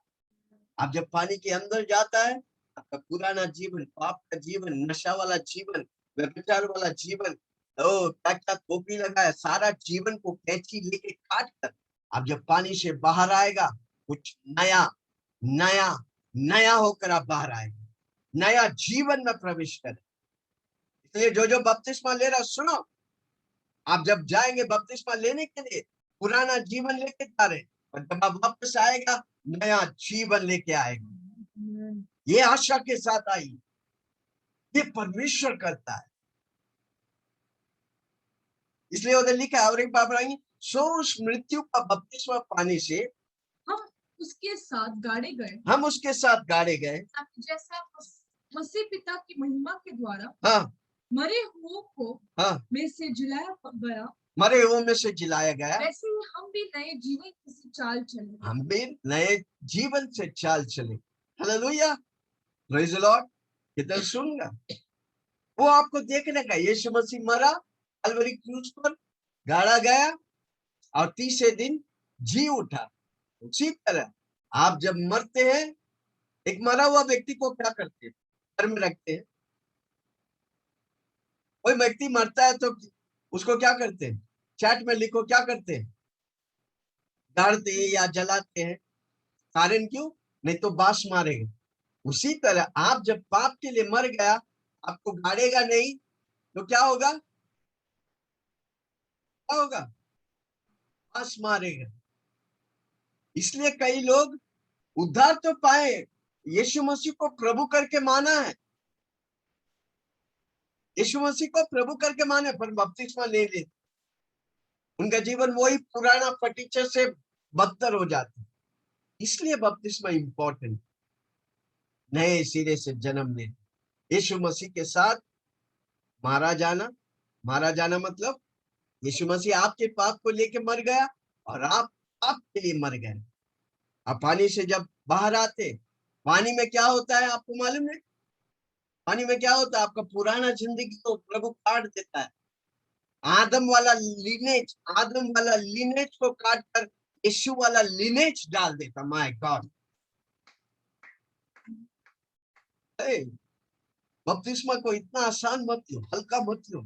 आप जब पानी के अंदर जाता है, आपका पुराना जीवन, पाप का जीवन, नशा वाला जीवन, व्यभिचार वाला जीवन, क्या क्या टोपी लगाया, सारा जीवन को कैंची लेके काट कर आप जब पानी से बाहर आएगा, कुछ नया नया नया होकर आप बाहर आएगा, नया जीवन में प्रवेश करें। इसलिए जो बपतिस्मा ले रहा, सुनो, आप जब जाएंगे बपतिस्मा लेने के लिए, पुराना जीवन लेके जा रहे, और जब आप वापस आएगा, नया जीवन लेके आएगा। ये आशा के साथ आई, ये परमेश्वर करता है। इसलिए उधर लिखा है, और एक बार पढ़ाएंगे, सो उस मृत्यु का बपतिस्मा पानी से हम उसके साथ गाड़े गए, हम उसके साथ गाड़े गए, जैसा मसीह पिता की महिमा के द्वारा, हाँ, मरे हुओं को, हाँ, में से जिलाया गया, मरे हुओं में से जिलाया गया, वैसे ही हम भी नए जीवन की चाल चले, हम भी नए जीवन से चाल चले। Hallelujah, praise the Lord. किधर सुनगा, वो आपको देखने का, यीशु मसीह मरा, कलवरी क्रूस पर गाड़ा गया, और तीसरे दिन जी उठा। उसी तरह आप जब मरते हैं, एक मरा हुआ व्यक्ति को क्या करते हैं? घर में रखते हैं। कोई व्यक्ति मरता है तो उसको क्या करते हैं? चैट में लिखो, क्या करते हैं? गाड़ते हैं या जलाते हैं। कारण क्यों? नहीं तो बांस मारेगा। उसी तरह आप जब पाप के लिए मर गया, आपको गाड़ेगा नहीं तो क्या होगा? क्या होगा? बांस मारेगा। इसलिए कई लोग उद्धार तो पाए, यीशु मसीह को प्रभु करके माना है, यीशु मसीह को प्रभु करके माने, पर बपतिस्मा ले लेते, उनका जीवन वही पुराना फटीचर से बदतर हो जाता है। इसलिए बपतिस्मा इंपॉर्टेंट, नए सिरे से जन्म लेना, यीशु मसीह के साथ मारा जाना मतलब यीशु मसीह आपके पाप को लेके मर गया, और आप पाप के लिए मर गए। आप पानी से जब बाहर आते, पानी में क्या होता है आपको मालूम है? पानी में क्या होता है? आपका पुराना जिंदगी को प्रभु काट देता है। आदम वाला लीनेज को काट कर यीशु वाला लीनेज डाल देता। माय गॉड, बपतिस्मा को इतना आसान मत लो, हल्का मत लो।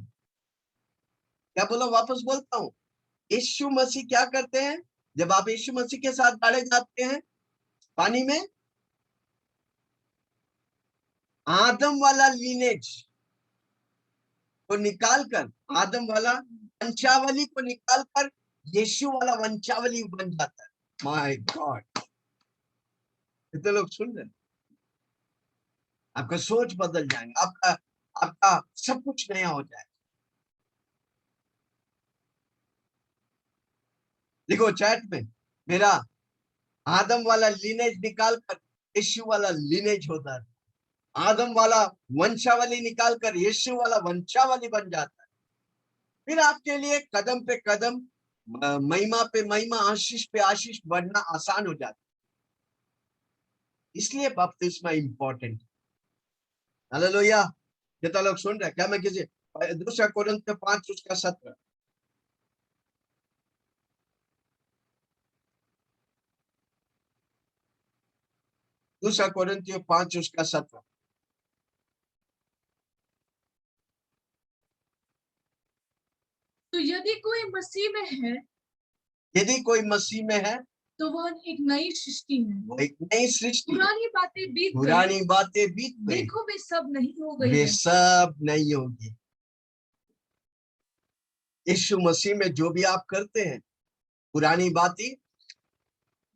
क्या बोला? वापस बोलता हूँ, यीशु मसीह क्या करते हैं? जब आप यीशु मसीह के साथ गाड़े जाते हैं पानी में, आदम वाला लीनेज को निकालकर, आदम वाला वंशावली को निकालकर यीशु वाला वंशावली बन जाता है। माय गॉड, कितने लोग सुन रहे हैं? आपका सोच बदल जाएगा, आपका सब कुछ नया हो जाएगा। देखो चैट में, मेरा आदम वाला लीनेज निकाल कर यीशु वाला लिनेज होता है। आदम वाला वंशावली निकालकर यीशु वाला वंशावली बन जाता है। फिर आपके लिए कदम पे कदम, महिमा पे महिमा, आशीष पे आशीष बढ़ना आसान हो जाता है। इसलिए बपतिस्मा इंपॉर्टेंट। हालेलुया। कितना लोग सुन रहे हैं? क्या मैं किसी 2 कोरिन्थियों 5:17 2 कोरिन्थियों 5:17 तो यदि कोई मसीह में है, यदि कोई मसीह में है तो वह एक नई सृष्टि है। वो एक नई सृष्टि है। पुरानी बातें बीत गई, पुरानी बातें बीत गई, देखो वे सब नहीं हो गई वे है। सब नहीं होगी। यीशु मसीह में जो भी आप करते हैं, पुरानी बातें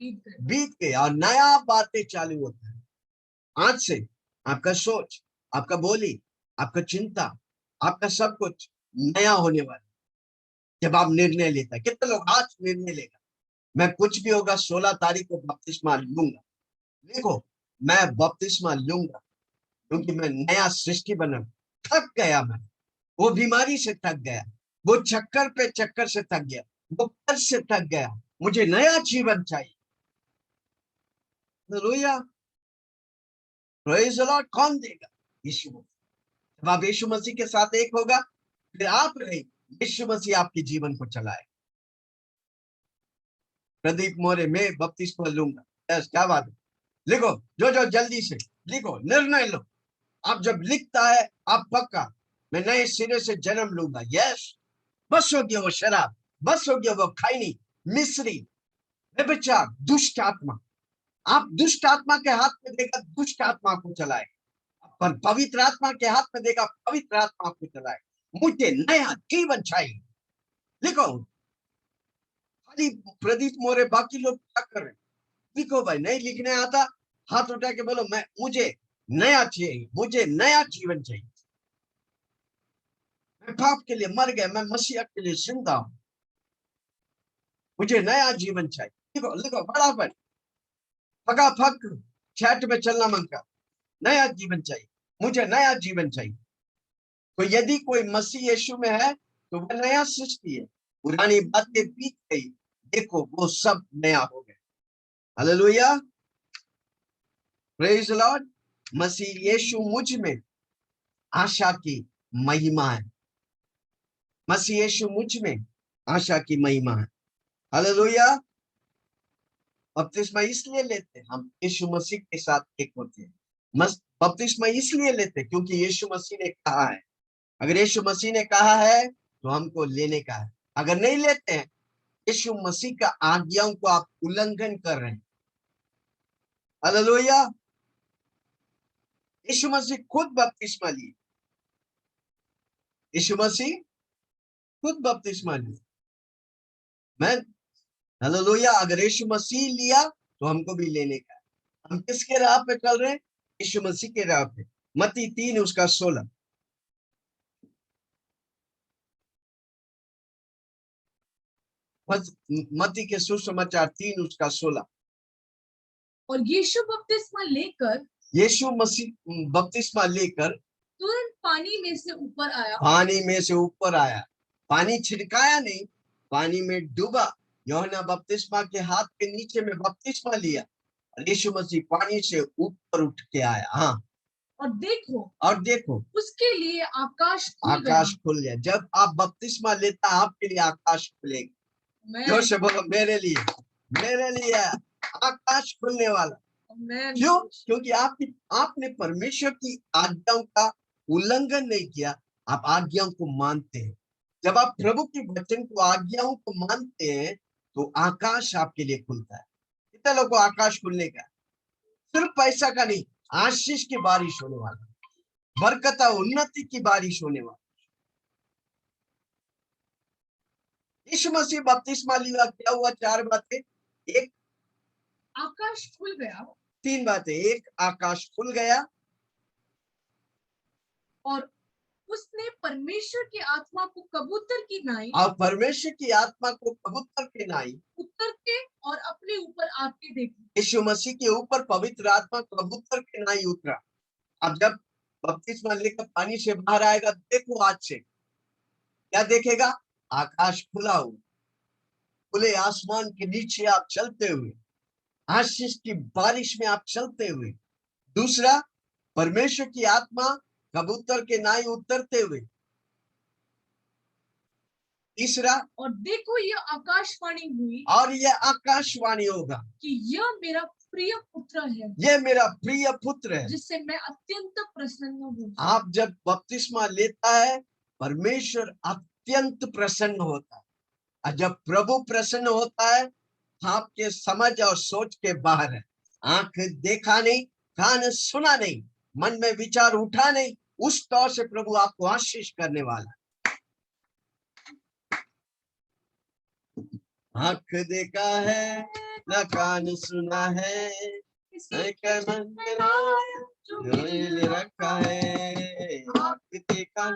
बीत गई और नया बातें चालू होता है। आज से आपका सोच, आपका बोली, आपका चिंता, आपका सब कुछ नया होने वाला है जब आप निर्णय लेता है। कितने लोग आज निर्णय लेगा, मैं कुछ भी होगा 16 तारीख को बपतिस्मा लूंगा। देखो, मैं बपतिस्मा लूंगा क्योंकि मैं नया सृष्टि बना। थक गया मैं, वो बीमारी से थक गया, वो चक्कर पे चक्कर से थक गया, वो कर्ज से थक गया। मुझे नया जीवन चाहिए। Hallelujah, praise the Lord. कौन देगा? यीशु मसीह। जब आप यीशु मसीह के साथ एक होगा, फिर आप नहीं, यीशु मसीह आपके जीवन को चलाए। प्रदीप मोरे, मैं बपतिस्मा लूंगा। यस, क्या बात है। लिखो, जो जो जल्दी से लिखो, निर्णय लो। आप जब लिखता है, आप पक्का, मैं नए सिरे से जन्म लूंगा। यस, बस हो गया वो शराब, बस हो गया वो खैनी, मिस्री, व्यभिचार, दुष्ट आत्मा। आप दुष्ट आत्मा के हाथ में देगा, दुष्ट आत्मा को चलाए, पर पवित्र आत्मा के हाथ में देगा, पवित्र आत्मा को चलाए। मुझे नया जीवन चाहिए। लिखो, खाली प्रदीप मोरे, बाकी लोग क्या कर रहे हैं? लिखो भाई। नहीं लिखने आता, हाथ उठा के बोलो, मैं, मुझे नया चाहिए, मुझे नया जीवन चाहिए। मैं पाप के लिए मर गया, मैं मसीह के लिए जिंदा हूं, मुझे नया जीवन चाहिए। लिखो लिखो, बराबर, फटाफट चैट में चलना मन का, नया जीवन चाहिए, मुझे नया जीवन चाहिए। तो यदि कोई मसीह यीशु में है तो वह नया सृष्टि है। पुरानी बातें बीत गई, देखो वो सब नया हो गया। Hallelujah, praise the Lord. Masih Yeshu मुझ में आशा की महिमा है। मसीह यीशु मुझ में आशा की महिमा है। हालेलुया। बपतिस्मा इसलिए लेते हैं, हम यीशु मसीह के साथ एक होते हैं। बपतिस्मा इसलिए लेते हैं क्योंकि यीशु मसीह ने कहा है। अगर यीशु मसीह ने कहा है तो हमको लेने का है। अगर नहीं लेते हैं, यीशु मसीह का आज्ञाओं को आप उल्लंघन कर रहे हैं। हालेलुया। यीशु मसीह खुद बपतिस्मा लिए, यीशु मसीह खुद बपतिस्मा लिए। मैं, हालेलुया। अगर यीशु मसीह लिया तो हमको भी लेने का है। हम किसके राह पे चल रहे हैं? यीशु मसीह के राह पे। मत्ती 3:16। मत्ती के सुसमाचार 3:16। और यीशु बपतिस्मा लेकर, यीशु मसीह बपतिस्मा लेकर तुरंत पानी में से ऊपर आया। पानी में से ऊपर आया। पानी छिड़काया नहीं, पानी में डूबा। यूहन्ना बपतिस्मा के हाथ के नीचे में बपतिस्मा लिया और यीशु मसीह पानी से ऊपर उठ के आया। हाँ, और देखो उसके लिए आकाश खुल गया। जब आप बपतिस्मा लेता, आपके लिए आकाश खुलेगा। जोर से बोलो, मेरे लिए आकाश खुलने वाला। क्यों? क्योंकि आपने परमेश्वर की आज्ञाओं का उल्लंघन नहीं किया, आप आज्ञाओं को मानते हैं। जब आप प्रभु की वचन को, आज्ञाओं को मानते हैं तो आकाश आपके लिए खुलता है। कितने लोगों को आकाश खुलने का? सिर्फ पैसा का नहीं, आशीष की बारिश होने वाला, बरकत, उन्नति की बारिश होने वाली। यीशु मसीह बपतिस्मा लिया, क्या हुआ? 4 बातें। एक, आकाश खुल गया। 3 बातें। एक, आकाश खुल गया। और उसने परमेश्वर की आत्मा को कबूतर की नाई और परमेश्वर की आत्मा को कबूतर की नाई उतरते और अपने ऊपर आते देखा। यीशु मसीह के ऊपर पवित्र आत्मा कबूतर की नाई उतरा। अब जब बपतिस्मा लेकर पानी से बाहर आएगा, देखो आज से क्या देखेगा? आकाश खुला हुआ, खुले आसमान के नीचे आप चलते हुए, आशीष की बारिश में आप चलते हुए। दूसरा, परमेश्वर की आत्मा कबूतर के नाई उतरते हुए। तीसरा, और देखो यह आकाशवाणी हुई और यह आकाशवाणी होगा कि यह मेरा प्रिय पुत्र है, ये मेरा प्रिय पुत्र है, जिससे मैं अत्यंत प्रसन्न हूँ। आप जब बपतिस्मा लेता है, परमेश्वर अत्यंत प्रसन्न होता है। और जब प्रभु प्रसन्न होता है, आपके समझ और सोच के बाहर है। आंख देखा नहीं, कान सुना नहीं, मन में विचार उठा नहीं, उस तौर से प्रभु आपको आशीष करने वाला है। आंख देखा है न कान सुना है, मन में जो रखा है। आंख देखा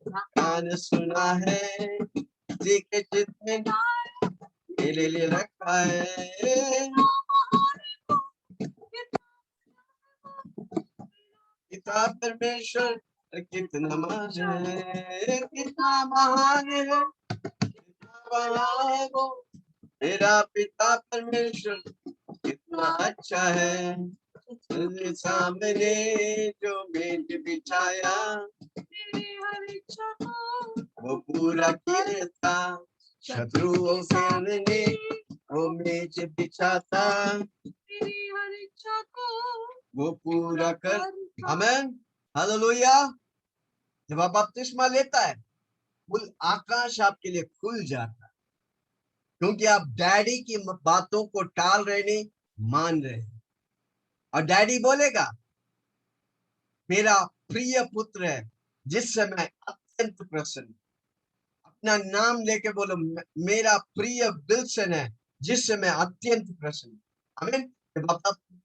कान सुना है, जी के चित में मेरे लिए रखा है। पिता परमेश्वर कितना महान है, कितना महान है, कितना महान है वो मेरा पिता परमेश्वर, कितना अच्छा है। तेरे सामने जो मेज बिछाया, वो पूरा किया था। शत्रुओं सामने वो मेज बिछाता, वो पूरा कर। आमेन, हालेलुया। जब आप बपतिस्मा लेता है, कुल आकाश आपके लिए खुल जाता है, क्योंकि आप डैडी की बातों को टाल रहे नहीं, मान रहे हैं। और डैडी बोलेगा, मेरा प्रिय पुत्र है, जिससे मैं अत्यंत प्रसन्न। अपना नाम लेके बोलो, मेरा प्रिय विल्सन है, जिससे मैं अत्यंत प्रसन्न। आमीन। जब आप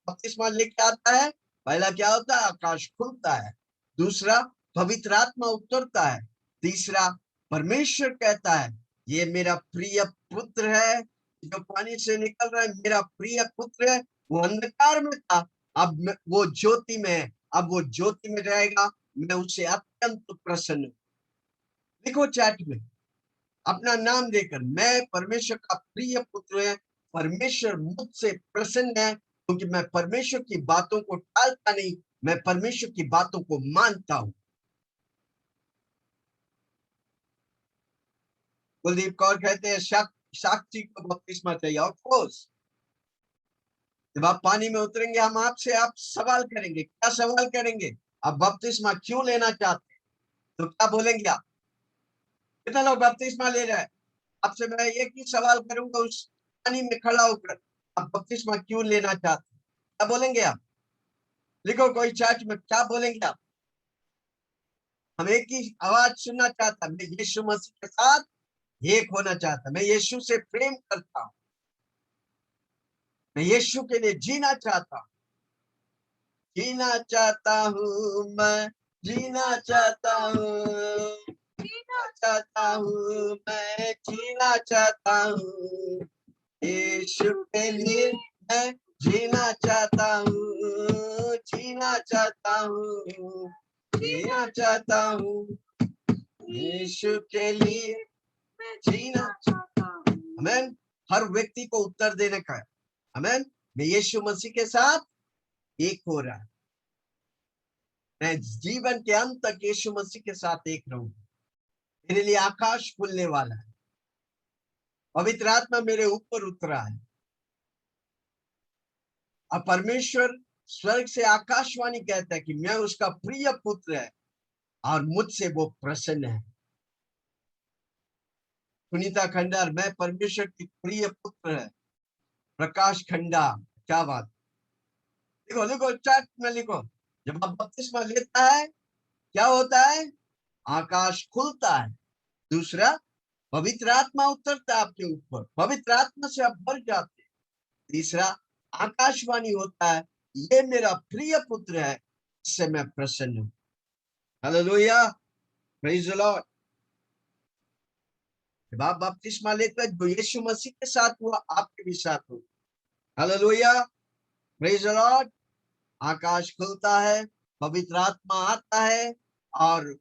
बपतिस्मा लेके आता है, पहला क्या होता है? आकाश खुलता है। दूसरा, पवित्र आत्मा उतरता है। तीसरा, परमेश्वर कहता है, ये मेरा प्रिय पुत्र है, जो पानी से निकल रहा है, मेरा प्रिय पुत्र है। वो अंधकार में था, अब वो ज्योति में है, अब वो ज्योति में रहेगा, मैं उससे अत्यंत प्रसन्न हूं। लिखो चैट में अपना नाम देकर, मैं परमेश्वर का प्रिय पुत्र है, परमेश्वर मुझसे प्रसन्न है, क्योंकि मैं परमेश्वर की बातों को टालता नहीं, मैं परमेश्वर की बातों को मानता हूं। कुलदीप कौर कहते हैं, साक्षी को बपतिस्मा चाहिए। ऑफ कोर्स, जब आप पानी में उतरेंगे, हम आपसे आप सवाल करेंगे। क्या सवाल करेंगे? आप बपतिस्मा क्यों लेना चाहते हैं? तो क्या बोलेंगे आप? कितना लोग बपतिस्मा ले रहे हैं? आपसे मैं एक ही सवाल करूंगा, उस पानी में खड़ा होकर, आप बपतिस्मा क्यों लेना चाहते हैं? क्या बोलेंगे आप? लिखो कोई चैट में, क्या बोलेंगे आप? हम एक ही आवाज सुनना चाहता, मैं यीशु मसीह के साथ एक होना चाहता, मैं यीशु से प्रेम करता हूं, मैं यीशु के लिए जीना चाहता हूं, जीना चाहता हूं, मैं जीना चाहता हूं, जीना चाहता हूं, मैं जीना चाहता हूं, यीशु के लिए मैं जीना चाहता हूँ, जीना चाहता हूँ, जीना चाहता हूँ, यीशु के लिए मैं जीना चाहता हूँ। आमीन। हर व्यक्ति को उत्तर देने का है। आमीन। मैं यीशु मसीह के साथ एक हो रहा है, मैं जीवन के अंत तक यीशु मसीह के साथ एक रहूंगा। मेरे लिए आकाश खुलने वाला है, पवित्र आत्मा मेरे ऊपर उतरा है, और परमेश्वर स्वर्ग से आकाशवाणी कहता है कि मैं उसका प्रिय पुत्र है और मुझसे वो प्रसन्न है। सुनीता खंडार, मैं परमेश्वर की प्रिय पुत्र है। प्रकाश खंडा, क्या बात। लिखो लिखो चैट में लिखो, जब आप बपतिस्मा लेता है, क्या होता है? आकाश खुलता है। दूसरा, पवित्र आत्मा उतरता है आपके ऊपर, पवित्र आत्मा से आप भर जाते हैं। तीसरा, आकाशवाणी होता है, ये मेरा प्रिय पुत्र है, इससे मैं प्रसन्न हूं। हालेलुया। Praise the Lord. जब आप बपतिस्मा लेते हैं जो यीशु मसीह के साथ हुआ आपके भी साथ हो। Hallelujah, praise the Lord. आकाश खुलता है, पवित्र आत्मा आता है और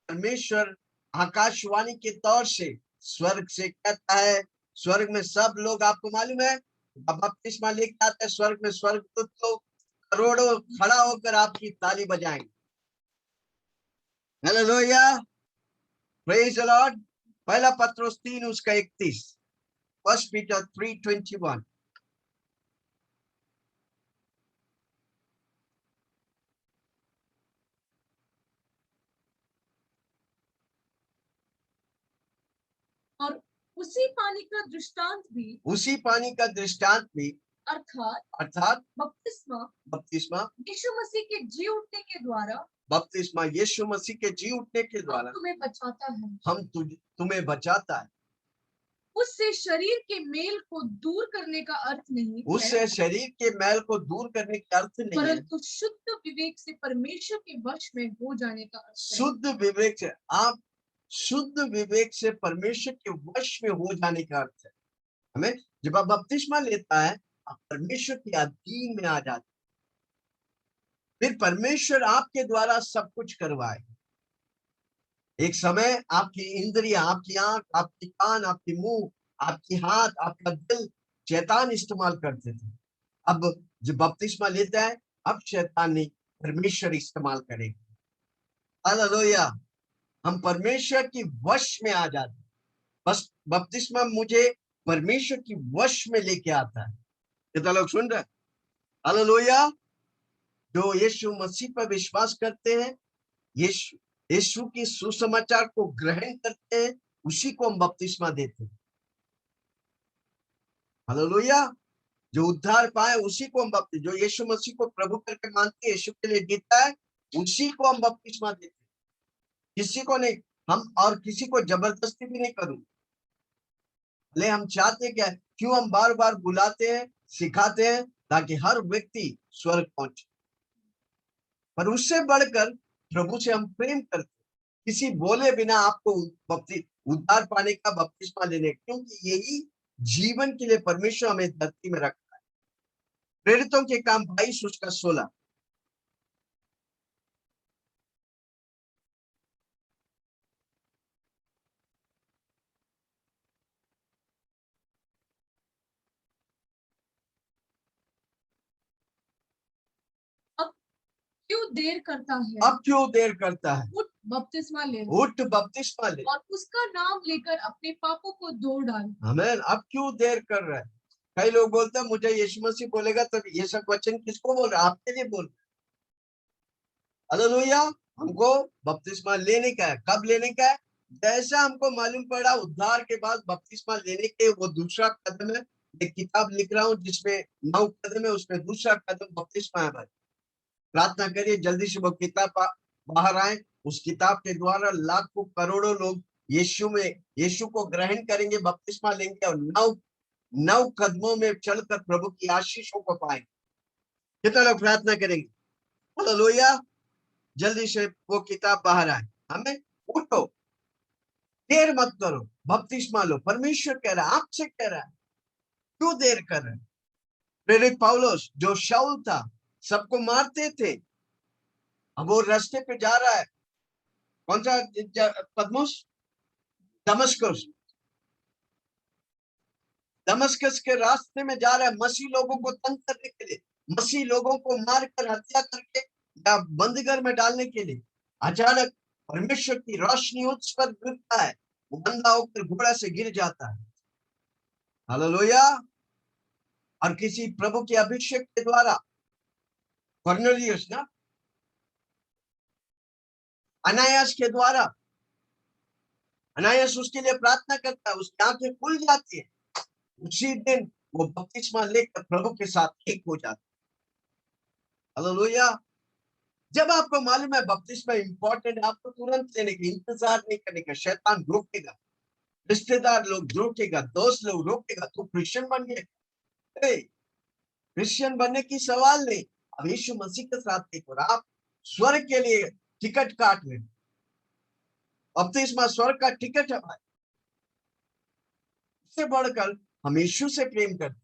परमेश्वर आकाशवाणी के तौर से स्वर्ग से कहता है। स्वर्ग में सब लोग, आपको मालूम है, बपतिस्मा लेके आते हैं स्वर्ग में, स्वर्गदूत तो करोड़ों खड़ा होकर आपकी ताली बजाएंगे। Hallelujah, praise the Lord. पहला पत्रोस 3 उसका 31, फर्स्ट पीटर 3:21। और उसी पानी का दृष्टांत भी, उसी पानी का दृष्टांत भी अर्थात बपतिस्मा बपतिस्मा यीशु मसीह के जी उठने के द्वारा, बपतिस्मा यीशु मसीह के जी उठने के द्वारा तुम्हें बचाता है। तुम्हें बचाता है। उससे शरीर के मेल को दूर करने का अर्थ नहीं उससे है, शरीर के मैल को दूर करने का अर्थ नहीं है, परंतु शुद्ध विवेक से परमेश्वर के वश में हो जाने का अर्थ है। शुद्ध विवेक से, आप शुद्ध विवेक से परमेश्वर के वश में हो जाने का अर्थ है। हमें जब आप बपतिस्मा लेता है, आप परमेश्वर के अधीन में आ जाते, फिर परमेश्वर आपके द्वारा सब कुछ करवाए। एक समय आपकी इंद्रियां, आपकी आंख, आपकी कान, आपकी मुंह, आपकी हाथ, आपका दिल शैतान इस्तेमाल करते थे। अब जब बपतिस्मा लेता है, अब शैतान नहीं, परमेश्वर इस्तेमाल करेगा। हालेलुया, हम परमेश्वर की वश में आ जाते। बस बपतिस्मा मुझे परमेश्वर की वश में लेके आता है। कितना लोग सुन रहे? हालेलुया। जो यीशु मसीह पर विश्वास करते हैं, यीशु की सुसमाचार को ग्रहण करते हैं, उसी को हम बपतिस्मा देते हैं। हालेलुया। जो उद्धार पाए उसी को हम बपतिस्मा, जो यीशु मसीह को प्रभु करके मानते हैं, यीशु के लिए जीता है, उसी को हम बपतिस्मा देते हैं, किसी को नहीं। हम और किसी को जबरदस्ती भी नहीं करूंगा। ले हम चाहते क्या, क्यों हम बार बार बुलाते हैं, सिखाते हैं, ताकि हर व्यक्ति स्वर्ग पहुंचे। पर उससे बढ़कर प्रभु से हम प्रेम करते, किसी बोले बिना आपको उद्धार पाने का बपतिस्मा लेने, क्योंकि यही जीवन के लिए परमेश्वर हमें धरती में रखा है। प्रेरितों के काम 22 उसका 16। क्यों देर करता है? अब क्यों देर करता है? उठ बपतिस्मा ले, उठ बपतिस्मा ले और उसका नाम लेकर अपने पापों को धो डाल। आमीन। अब क्यों देर कर रहा है? कई लोग बोलते हैं मुझे यीशु मसीह बोलेगा, तब ये सब वचन किसको बोल रहा है? आपके लिए बोल रहा है। हालेलुया। हमको बपतिस्मा लेने का है। कब लेने का है? जैसा हमको मालूम पड़ा उद्धार के बाद बपतिस्मा लेने के वो दूसरा कदम है। एक किताब लिख रहा हूँ जिसमें 9 कदम है, उसमें दूसरा कदम बपतिस्मा है। भाई प्रार्थना करिए जल्दी से वो किताब बाहर आए। उस किताब के द्वारा लाखों करोड़ों लोग यीशु को ग्रहण करेंगे, बपतिस्मा लेंगे और 9 कदमों में चलकर प्रभु की आशीषों को पाएंगे। कितना लोग प्रार्थना करेंगे? हालेलुया। जल्दी से वो किताब बाहर आए। हमें उठो, देर मत करो, बपतिस्मा लो। परमेश्वर कह रहा है, आपसे कह रहा है, क्यों देर कर रहे हैं? प्रेरित पौलुस जो शाऊल था, सबको मारते थे, अब वो रास्ते पे जा रहा है। कौन सा पदमुस? दमस्कस। दमस्कस के रास्ते में जा रहा है, मसीह लोगों को तंग करने के लिए, मसीह लोगों को मारकर हत्या करके या बंदीघर में डालने के लिए। अचानक परमेश्वर की रोशनी उस पर गिरता है, वो अंधा होकर घोड़ा से गिर जाता है। हालेलुया। और किसी प्रभु के अभिषेक के द्वारा कॉर्नेलियस ना, अनायास के द्वारा, अनायास उसके लिए प्रार्थना करता है, उसकी आंखें खुल जाती है। उसी दिन वो बपतिस्मा लेकर प्रभु के साथ एक हो जाता है। हालेलुया। जब आपको मालूम है बपतिस्मा इंपॉर्टेंट है, आपको तुरंत लेने की इंतजार नहीं करने का। शैतान रोकेगा, रिश्तेदार लोग रोकेगा, दोस्त लोग रोकेगा, तो क्रिश्चियन बन गए। क्रिश्चियन बनने की सवाल नहीं। अब यीशु मसीह के साथ एक और आप स्वर्ग के लिए टिकट काट लें। बपतिस्मा स्वर्ग का टिकट है भाई। इससे बढ़कर हम यीशु से प्रेम करते,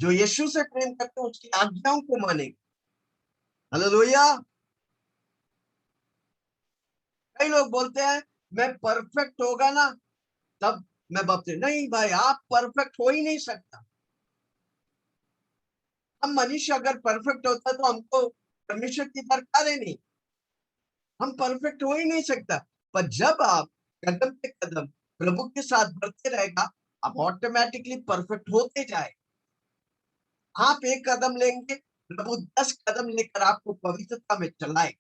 जो यीशु से प्रेम करते हैं उसकी आज्ञाओं को मानेंगे। हालेलुया। कई लोग बोलते हैं मैं परफेक्ट होगा ना तब मैं बपतिस्मा, नहीं भाई, आप परफेक्ट हो ही नहीं सकता। हम मनुष्य अगर परफेक्ट होता तो हमको परमेश्वर की दरकार है नहीं, हम परफेक्ट हो ही नहीं सकता। पर जब आप कदम पे कदम प्रभु के साथ बढ़ते रहेगा, आप ऑटोमेटिकली परफेक्ट होते जाए। आप एक कदम लेंगे, प्रभु 10 कदम लेकर आपको पवित्रता में चलाए।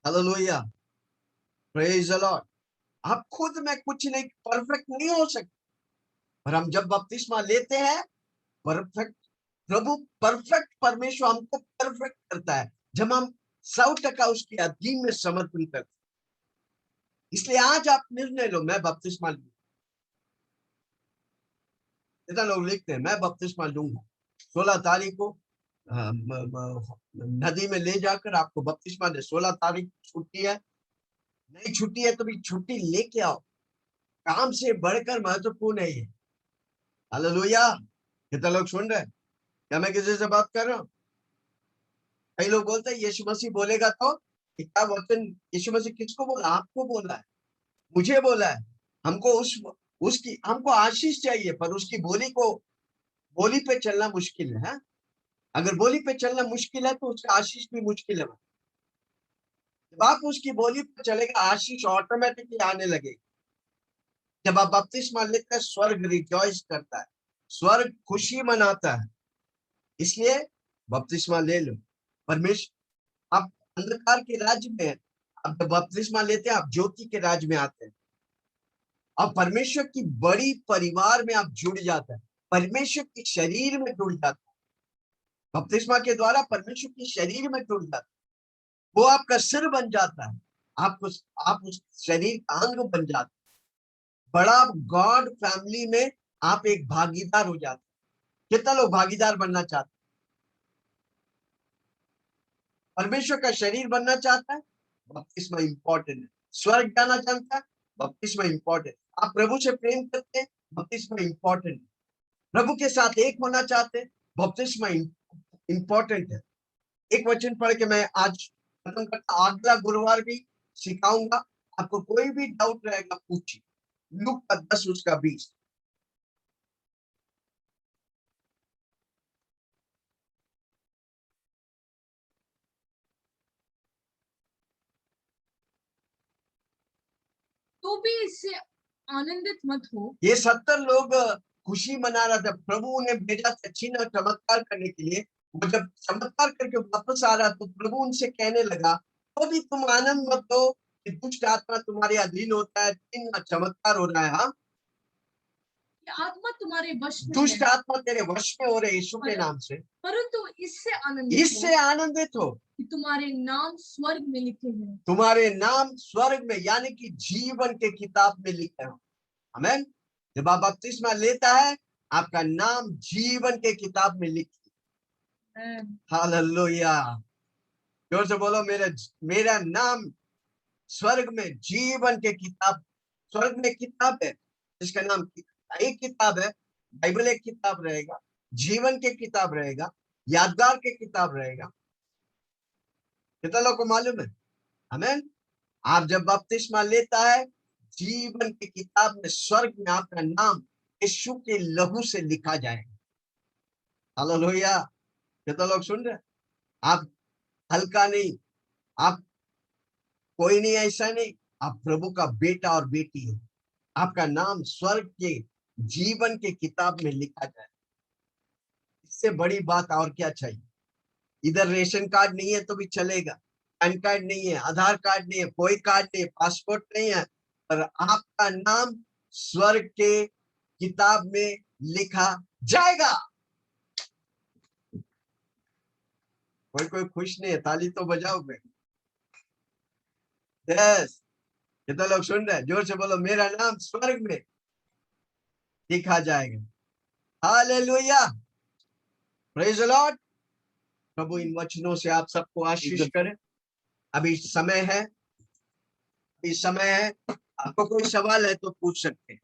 Hallelujah, praise the Lord. आप खुद में कुछ नहीं, परफेक्ट नहीं हो सकते, पर हम जब बपतिस्मा लेते हैं, परफेक्ट प्रभु, परफेक्ट परमेश्वर हमको परफेक्ट करता है जब हम 100% उसके अधीन में समर्पण करते। इसलिए आज आप निर्णय लो, मैं बपतिस्मा लूंगा। इतना लोग लिखते हैं मैं बपतिस्मा लूंगा, 16 तारीख को नदी में ले जाकर आपको बपतिस्मा दे। 16 तारीख छुट्टी है, नहीं छुट्टी है तो भी छुट्टी लेके आओ, काम से बढ़कर महत्वपूर्ण है ये। हालेलुया। कितना लोग सुन रहे हैं? क्या मैं किसी से बात कर रहा हूँ? कई लोग बोलते हैं यीशु मसीह बोलेगा तो, क्या वचन यीशु मसीह किसको बोला? आपको बोला है, मुझे बोला है। हमको उसकी हमको आशीष चाहिए, पर उसकी बोली पे चलना मुश्किल है। अगर बोली पे चलना मुश्किल है तो उसका आशीष भी मुश्किल है। जब आप उसकी बोली पे चलेगा, आशीष ऑटोमेटिकली आने लगेगी। जब आप बपतिस्मा लेते हैं, स्वर्ग रिजॉइस करता है, स्वर्ग खुशी मनाता है। इसलिए बपतिस्मा ले लो। परमेश्वर, आप अंधकार के राज्य में हैं, आप जब बपतिस्मा लेते हैं आप ज्योति के राज्य में आते हैं, और परमेश्वर की बड़ी परिवार में आप जुड़ जाते हैं, परमेश्वर के शरीर में जुड़ जाते हैं। बपतिस्मा के द्वारा परमेश्वर के शरीर में जुड़ जाते हैं, वो आपका सिर बन जाता है, आप उस शरीर का अंग बन जाते हैं। बड़ा गॉड फैमिली में आप एक भागीदार हो जाते हैं। कितना लोग भागीदार बनना चाहते हैं? परमेश्वर का शरीर बनना चाहता है, बपतिस्मा इंपॉर्टेंट है। स्वर्ग जाना चाहता है, बपतिस्मा इंपॉर्टेंट। आप प्रभु से प्रेम करते हैं, बपतिस्मा इंपॉर्टेंट है। प्रभु के साथ एक होना चाहते हैं, बपतिस्मा इंपॉर्टेंट है। एक वचन पढ़ के मैं आज खत्म करता, अगला गुरुवार भी सिखाऊंगा। आपको कोई भी डाउट रहेगा पूछिए। लूक का 10 उसका 20। तो भी इससे आनंदित मत हो। ये 70 लोग खुशी मना रहा था, प्रभु उन्हें भेजा था चिन्ह और चमत्कार करने के लिए। वो जब चमत्कार करके वापस आ रहा तो प्रभु उनसे कहने लगा, तो भी तुम आनंद मत हो कि दुष्ट आत्मा तुम्हारे अधीन होता है, चिन्ह चमत्कार हो रहा है। हाँ, आत्मा तुम्हारे वश में दुष्ट है, आत्मा तेरे वश में हो रहे यीशु के नाम से, परंतु इससे आनंदित हो कि तुम्हारे नाम स्वर्ग में लिखे हैं। तुम्हारे नाम स्वर्ग में, यानी कि जीवन के किताब में लिखे हो। आमीन। जब आप बपतिस्मा लेता है, आपका नाम जीवन के किताब में लिखी। हालेलुया। जोर से बोलो, मेरा नाम स्वर्ग में जीवन के किताब। स्वर्ग में किताब है जिसका नाम, एक किताब है, बाइबल एक किताब रहेगा, जीवन के किताब रहेगा, यादगार के किताब रहेगा। कितना लोगों को मालूम है? आमीन। आप जब बपतिस्मा लेता है, जीवन की किताब में स्वर्ग में आपका नाम यीशु के लहू से लिखा जाएगा। हालेलुया। कितना लोग सुन रहे? आप हल्का नहीं, आप कोई नहीं, ऐसा नहीं, आप प्रभु का बेटा और बेटी है। आपका नाम स्वर्ग के जीवन के किताब में लिखा जाए, इससे बड़ी बात और क्या चाहिए? इधर रेशन कार्ड नहीं है तो भी चलेगा, पैन कार्ड नहीं है, आधार कार्ड नहीं है, कोई कार्ड नहीं है, पासपोर्ट नहीं है, पर आपका नाम स्वर्ग के किताब में लिखा जाएगा। कोई खुश नहीं है? ताली तो बजाओ भाई। यस। कितना लोग सुन रहे हैं? जोर से बोलो, मेरा नाम स्वर्ग में लिखा जाएगा। Hallelujah, praise the Lord. प्रभु इन वचनों से आप सबको आशीष करे। अभी समय है, इस समय आपको कोई सवाल है तो पूछ सकते हैं।